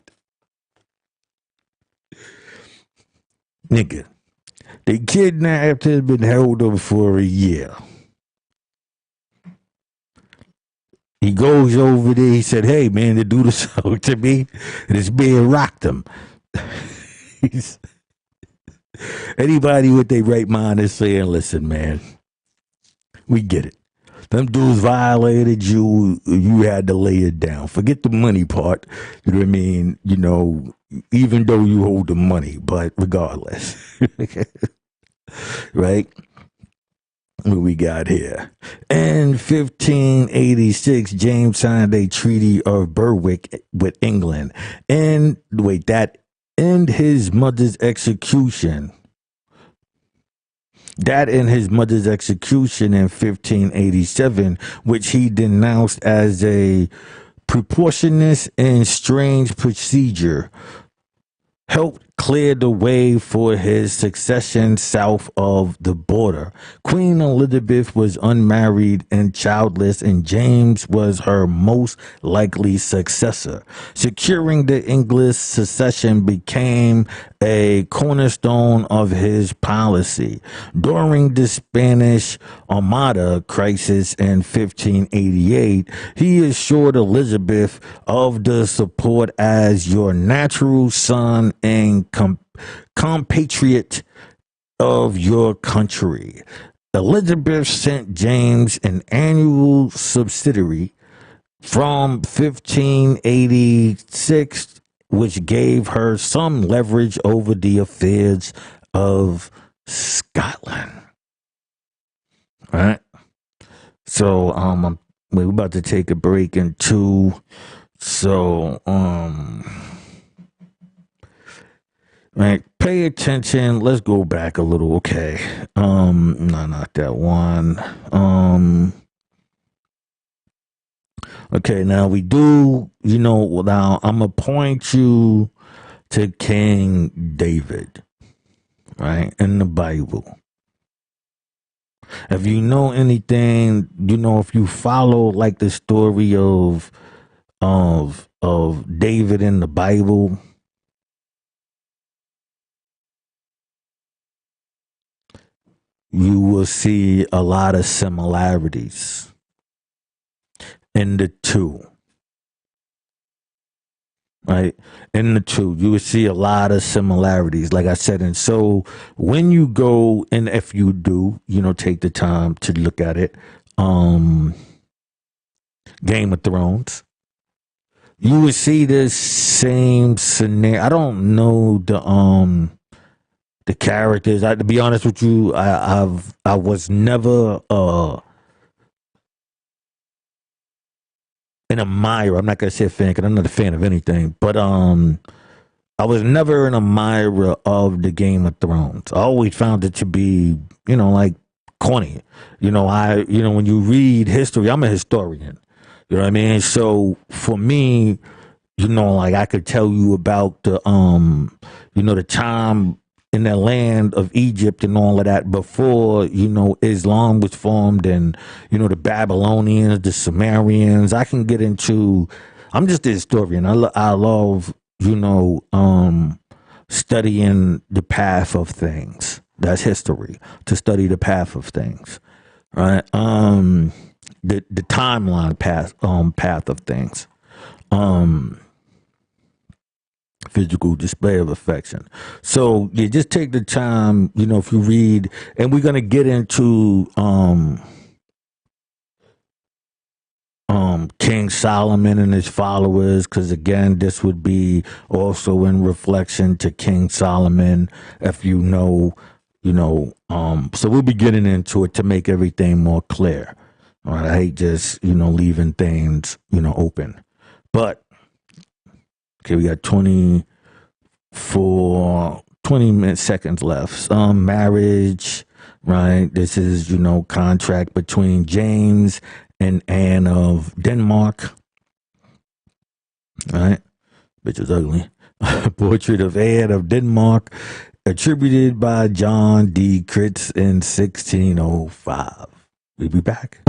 Nigga, they kidnapped him and held him for a year. He goes over there, he said, hey man, the dude is to me, and this man rocked him. Anybody with their right mind is saying, listen man, we get it. Them dudes violated you, you had to lay it down. Forget the money part, you know what I mean? You know, even though you hold the money, but regardless. Right? What we got here? In 1586, James signed a treaty of Berwick with England. And that ended his mother's execution. That in his mother's execution in 1587, which he denounced as a preposterous and strange procedure, helped clear the way for his succession south of the border. Queen Elizabeth was unmarried and childless, and James was her most likely successor. Securing the English succession became a cornerstone of his policy. During the Spanish Armada crisis in 1588, he assured Elizabeth of the support as your natural son and compatriot of your country. Elizabeth sent James an annual subsidiary from 1586, which gave her some leverage over the affairs of Scotland. All right. So we're about to take a break in two. So right, pay attention. Let's go back a little. Okay. No, not that one. Okay, now we do, now I'm going to point you to King David, right, in the Bible. If you know anything, if you follow like the story of David in the Bible, you will see a lot of similarities in the two. Right? In the two, you will see a lot of similarities, like I said. And so when you go, and if you do, take the time to look at it, Game of Thrones, you would see this same scenario. I don't know the characters. To be honest with you, I was never an admirer. I'm not gonna say a fan because I'm not a fan of anything, but I was never an admirer of the Game of Thrones. I always found it to be, like corny. When you read history, I'm a historian. You know what I mean? So for me, like I could tell you about the time in the land of Egypt and all of that before, Islam was formed, and, the Babylonians, the Sumerians. I can get into, I'm just a historian. I love, studying the path of things. That's history, to study the path of things, right? The timeline path of things. Physical display of affection. So yeah, just take the time, if you read, and we're gonna get into King Solomon and his followers, because again, this would be also in reflection to King Solomon, if so we'll be getting into it to make everything more clear. All right, I hate just leaving things open, but okay, we got 20 seconds left. Marriage, right? This is, contract between James and Anne of Denmark. Right? Bitch is ugly. Portrait of Anne of Denmark, attributed by John D. Kritz in 1605. We'll be back.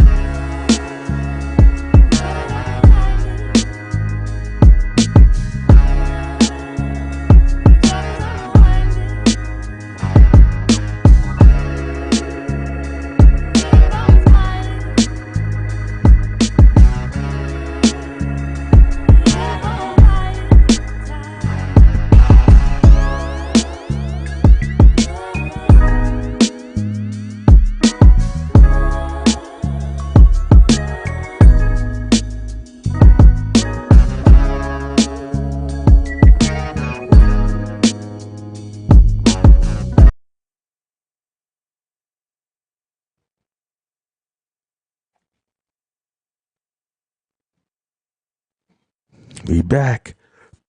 We back.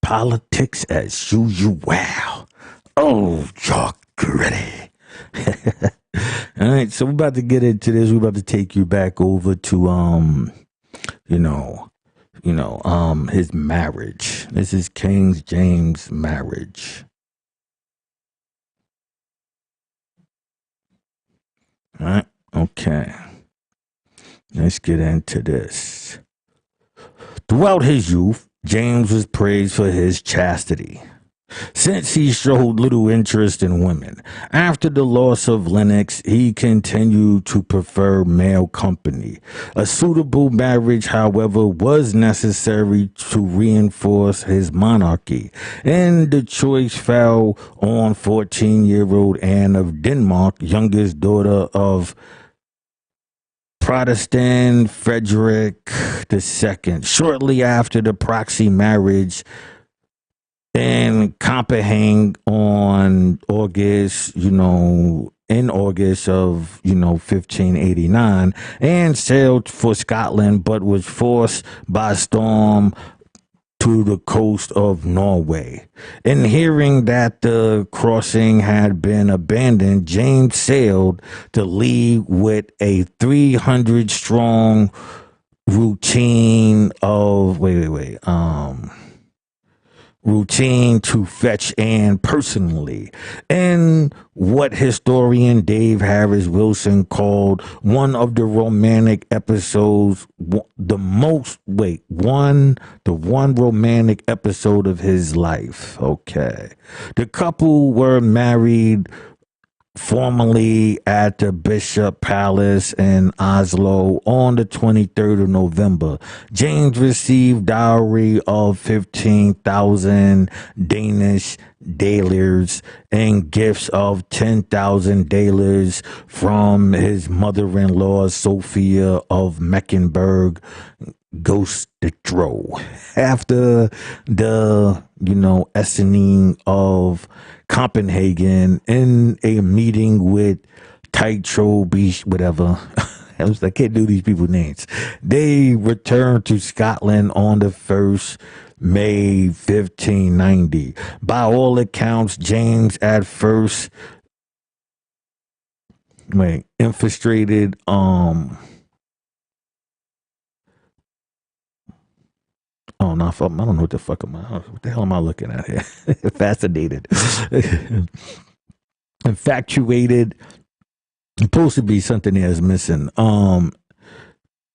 Politics as usual. Oh, y'all ready? All right, so we're about to get into this. We're about to take you back over to his marriage. This is King James' marriage. All right, okay. Let's get into this. Throughout his youth, James was praised for his chastity, since he showed little interest in women. After the loss of Lennox, he continued to prefer male company. A suitable marriage, however, was necessary to reinforce his monarchy, and the choice fell on 14-year-old Anne of Denmark, youngest daughter of Protestant Frederick II. Shortly after the proxy marriage in Copenhagen in August of 1589, and sailed for Scotland, but was forced by storm to the coast of Norway. And hearing that the crossing had been abandoned, James sailed to leave with a 300 strong routine of routine to fetch Anne personally, and what historian Dave Harris Wilson called one of the romantic episodes, the one romantic episode of his life. Okay. The couple were married formally at the Bishop Palace in Oslo on the 23rd of November. James received dowry of 15,000 Danish dalers and gifts of 10,000 dalers from his mother-in-law Sophia of Mecklenburg Gostro. After the, Essening of Copenhagen, in a meeting with Tycho Beach, whatever. I can't do these people's names. They returned to Scotland on the 1st May 1590. By all accounts, James at first infiltrated Oh no, I don't know what the fuck what the hell am I looking at here? Fascinated. Infatuated. Supposed to be something that's missing.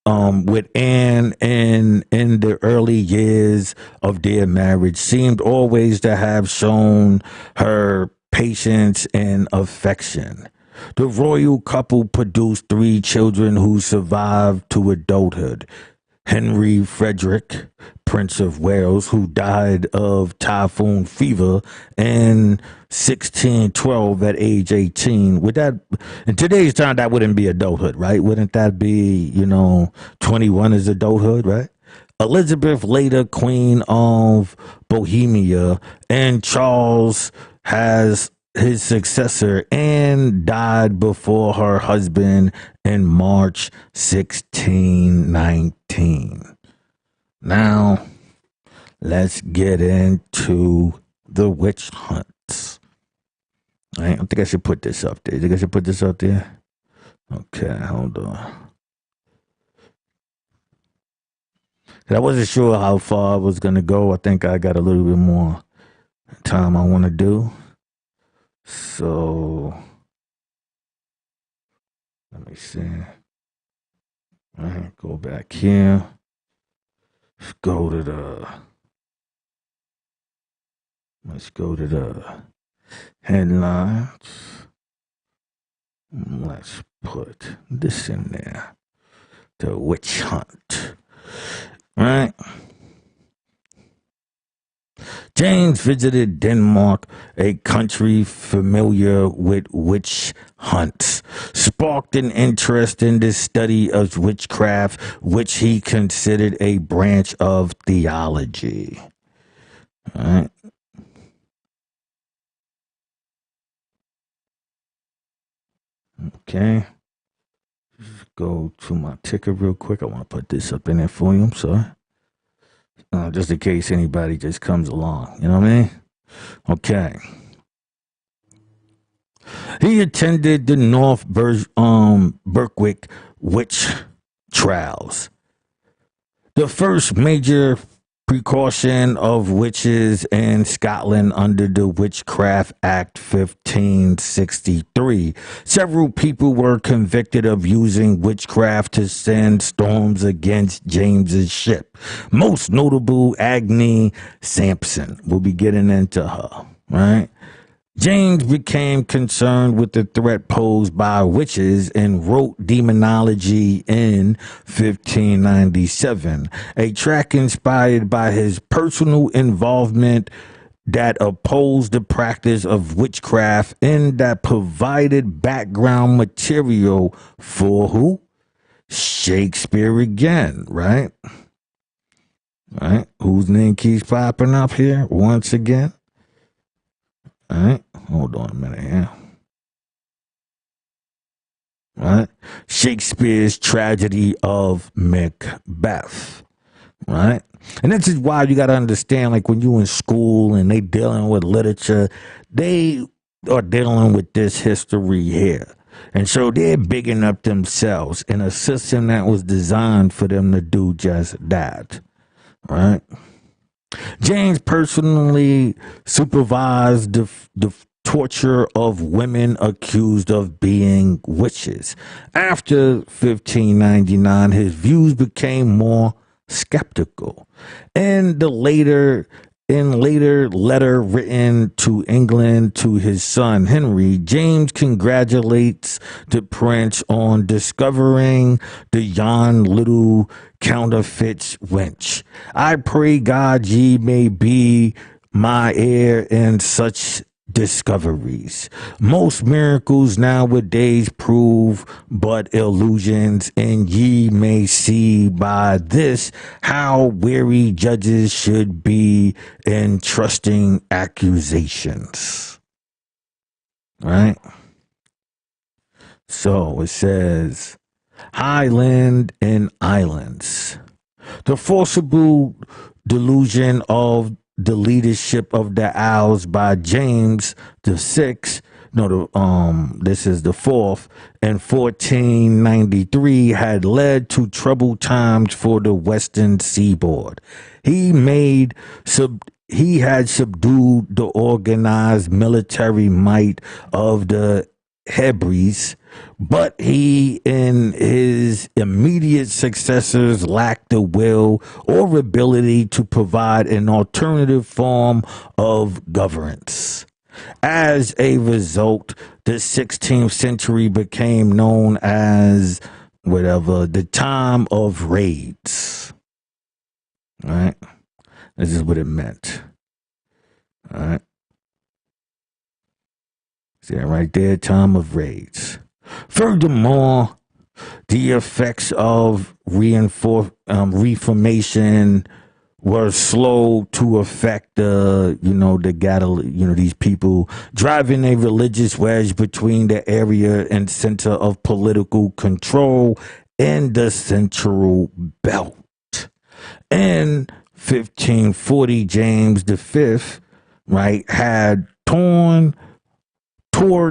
With Anne in the early years of their marriage, seemed always to have shown her patience and affection. The royal couple produced 3 children who survived to adulthood. Henry Frederick, Prince of Wales, who died of typhoon fever in 1612 at age 18. Would that, in today's time, that wouldn't be adulthood, right? Wouldn't that be, 21 is adulthood, right? Elizabeth, later Queen of Bohemia, and Charles has his successor, and died before her husband in March 1619. Now, let's get into the witch hunts. I think I should put this up there. You think I should put this up there? Okay, hold on. I wasn't sure how far I was going to go. I think I got a little bit more time I want to do. So, let me see. All right, go back here. Let's go to the headlines. Let's put this in there. The witch hunt. All right. James visited Denmark, a country familiar with witch hunts, sparked an interest in the study of witchcraft, which he considered a branch of theology. All right. Okay. Just go to my ticker real quick. I want to put this up in there for you. I'm sorry. Just in case anybody just comes along. You know what I mean? Okay. He attended the North Berwick witch trials. The first major precaution of witches in Scotland under the Witchcraft Act 1563. Several people were convicted of using witchcraft to send storms against James's ship. Most notable, Agnes Sampson. We'll be getting into her, right? James became concerned with the threat posed by witches and wrote Demonology in 1597, a tract inspired by his personal involvement that opposed the practice of witchcraft and that provided background material for who? Shakespeare again, right? Right? Whose name keeps popping up here once again? All right, hold on a minute here. All right, Shakespeare's tragedy of Macbeth. Right, and this is why you got to understand, like when you in school and they dealing with literature, they are dealing with this history here. And so they're bigging up themselves in a system that was designed for them to do just that, right? James personally supervised the torture of women accused of being witches. After 1599, his views became more skeptical. And the later letter written to England to his son Henry, James congratulates the prince on discovering the yon little counterfeit wench. I pray God ye may be my heir in such discoveries. Most miracles nowadays prove but illusions, and ye may see by this how wary judges should be in trusting accusations. Right? So it says, Highland and Islands. The forcible delusion of the leadership of the Owls by James the Sixth, this is the fourth, in 1493 had led to troubled times for the western seaboard. He had subdued the organized military might of the Hebrides, but he and his immediate successors lacked the will or ability to provide an alternative form of governance. As a result, the 16th century became known as the time of raids. All right? This is what it meant. All right? See that right there? Time of raids. Furthermore, the effects of reformation were slow to affect these people, driving a religious wedge between the area and center of political control in the Central Belt. In 1540, James V, right, had toured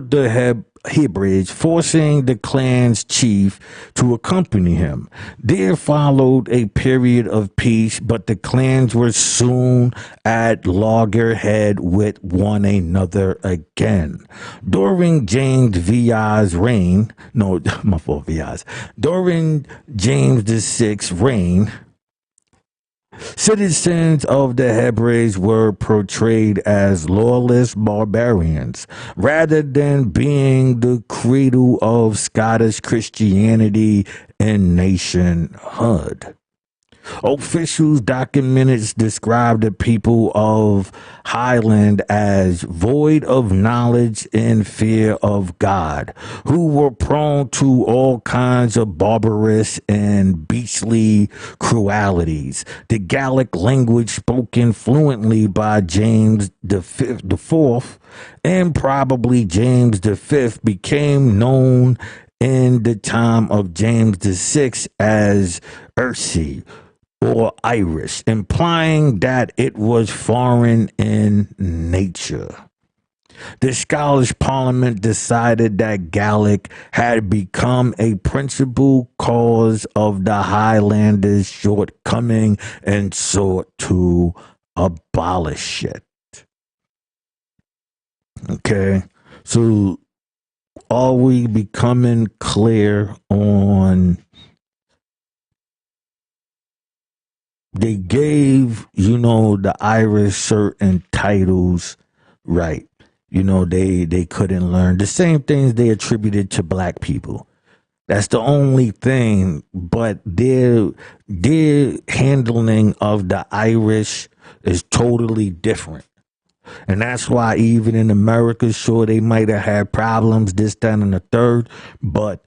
the Hebrides, forcing the clan's chief to accompany him. There followed a period of peace, but the clans were soon at loggerhead with one another again. During James VI's reign, during James VI's reign, citizens of the Hebrides were portrayed as lawless barbarians rather than being the cradle of Scottish Christianity and nationhood. Official documents describe the people of Highland as void of knowledge and fear of God, who were prone to all kinds of barbarous and beastly cruelties. The Gaelic language spoken fluently by James the Fourth and probably James the Fifth became known in the time of James the Sixth as Erse, or Irish, implying that it was foreign in nature. The Scottish Parliament decided that Gaelic had become a principal cause of the Highlanders' shortcoming and sought to abolish it. Okay, so are we becoming clear on? They gave, the Irish certain titles, right? They couldn't learn the same things they attributed to black people. That's the only thing, but their handling of the Irish is totally different. And that's why even in America, sure, they might have had problems, this, that, and the third, but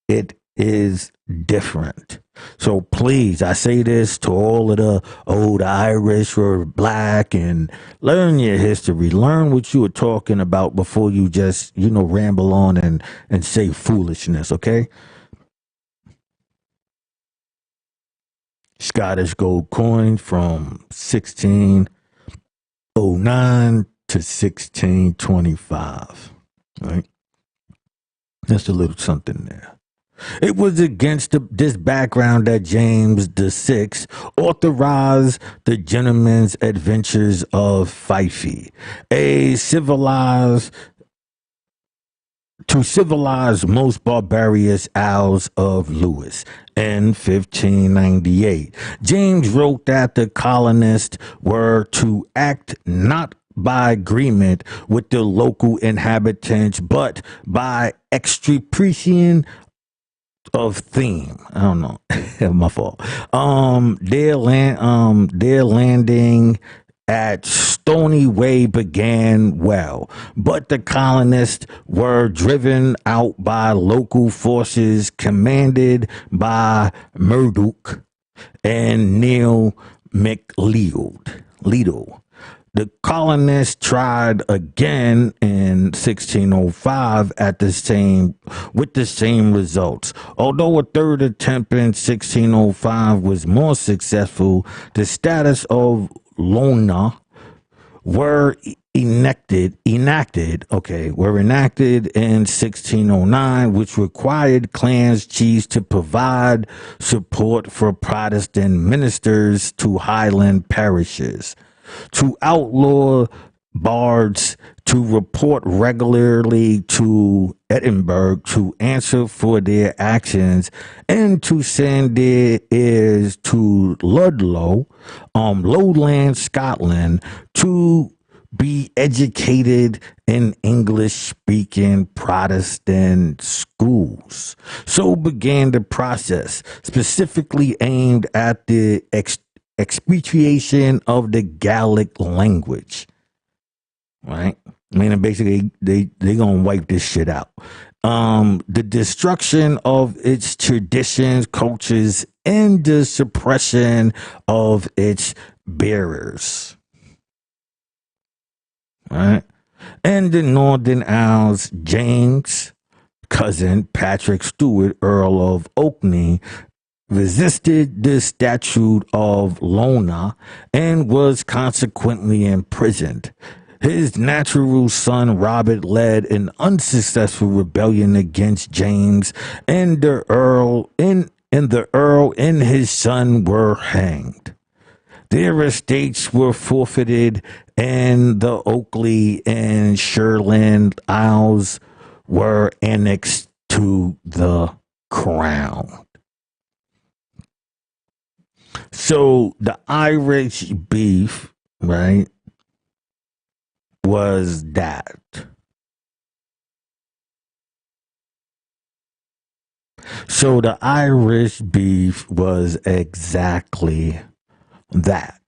it is different. So please, I say this to all of the old Irish or black, and learn your history. Learn what you were talking about before you just, ramble on and say foolishness, okay? Scottish gold coin from 1609 to 1625, right? Just a little something there. It was against this background that James VI authorized the Gentleman's Adventures of Fife, a civilized to civilize most barbarous Isles of Lewis in 1598. James wrote that the colonists were to act not by agreement with the local inhabitants, but by extirpation of theme. I don't know. My fault. Their landing at Stony Way began well, but the colonists were driven out by local forces commanded by Murdoch and Neil McLeod. The colonists tried again in 1605 with the same results. Although a third attempt in 1605 was more successful, the status of Lona were enacted in 1609, which required clans chiefs to provide support for Protestant ministers to Highland parishes, to outlaw bards to report regularly to Edinburgh to answer for their actions, and to send their heirs to Ludlow, lowland Scotland, to be educated in English-speaking Protestant schools. So began the process, specifically aimed at the expatriation of the Gaelic language. Right? I mean, basically, they gonna wipe this shit out. The destruction of its traditions, cultures, and the suppression of its bearers. Right? And the Northern Isles, James' cousin Patrick Stewart, Earl of Orkney, resisted the Statute of Lona and was consequently imprisoned. His natural son Robert led an unsuccessful rebellion against James, and the Earl and his son were hanged. Their estates were forfeited, and the Oakley and Sherland Isles were annexed to the crown. So the Irish beef, right, was that. So the Irish beef was exactly that.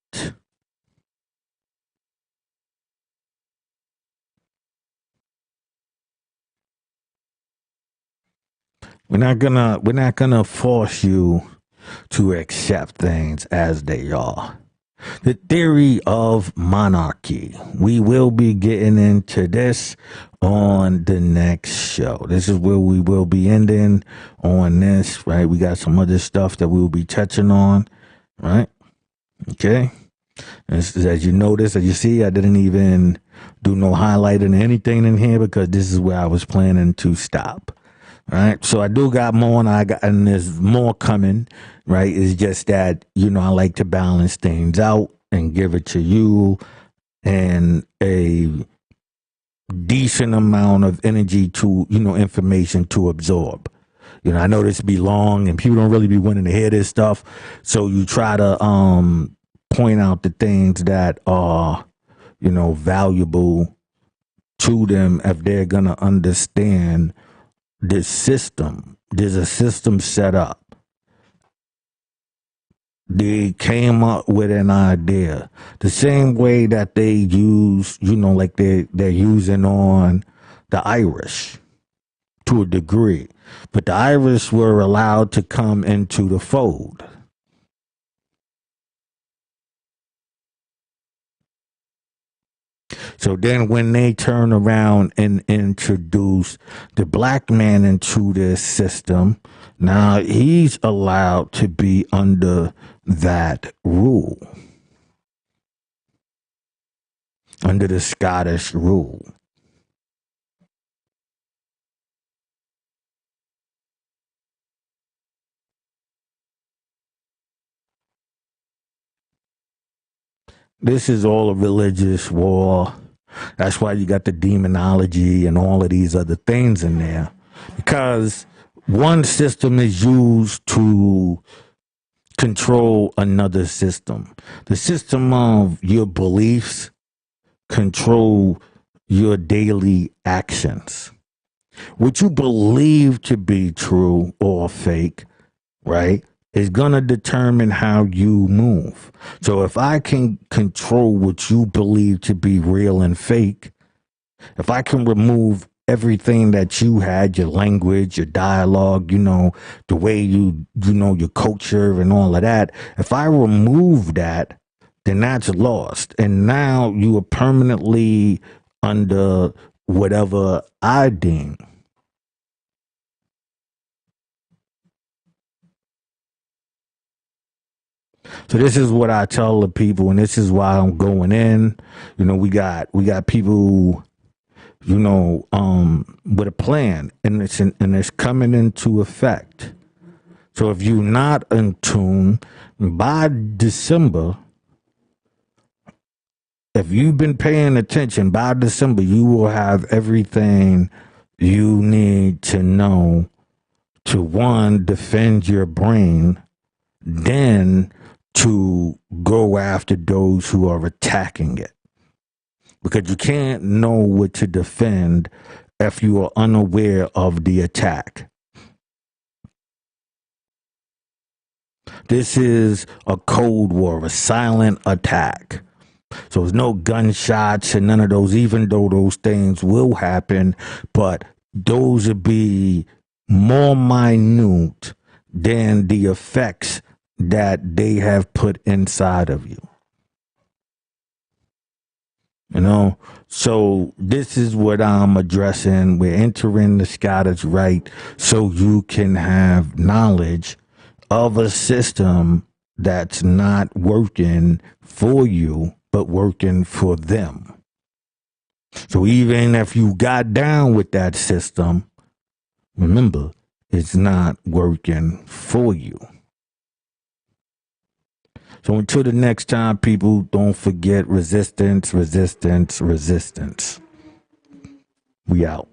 We're not gonna force you to accept things as they are. The theory of monarchy. We will be getting into this on the next show. This is where we will be ending on this, right? We got some other stuff that we will be touching on, right? Okay. As you notice, as you see, I didn't even do no highlighting or anything in here because this is where I was planning to stop. Right. So I do got more and there's more coming. Right. It's just that, I like to balance things out and give it to you and a decent amount of energy to, information to absorb. I know this be long and people don't really be wanting to hear this stuff. So you try to point out the things that are, valuable to them if they're going to understand this system. There's a system set up. They came up with an idea the same way that they use, like they're using on the Irish to a degree, but the Irish were allowed to come into the fold. So then when they turn around and introduce the black man into this system, now he's allowed to be under that rule, under the Scottish rule. This is all a religious war. That's why you got the demonology and all of these other things in there. Because one system is used to control another system. The system of your beliefs control your daily actions. What you believe to be true or fake, right, is going to determine how you move. So if I can control what you believe to be real and fake, if I can remove everything that you had, your language, your dialogue, the way your culture and all of that, if I remove that, then that's lost. And now you are permanently under whatever I deem. So this is what I tell the people, and this is why I'm going in. We got people, with a plan, and it's coming into effect. So if you're not in tune by December, if you've been paying attention by December, you will have everything you need to know to, one, defend your brain, then to go after those who are attacking it. Because you can't know what to defend if you are unaware of the attack. This is a cold war, a silent attack. So there's no gunshots and none of those, even though those things will happen, but those would be more minute than the effects that they have put inside of you. So this is what I'm addressing. We're entering the Scottish Rite so you can have knowledge of a system that's not working for you, but working for them. So even if you got down with that system, remember, it's not working for you. So until the next time, people, don't forget resistance, resistance, resistance. We out.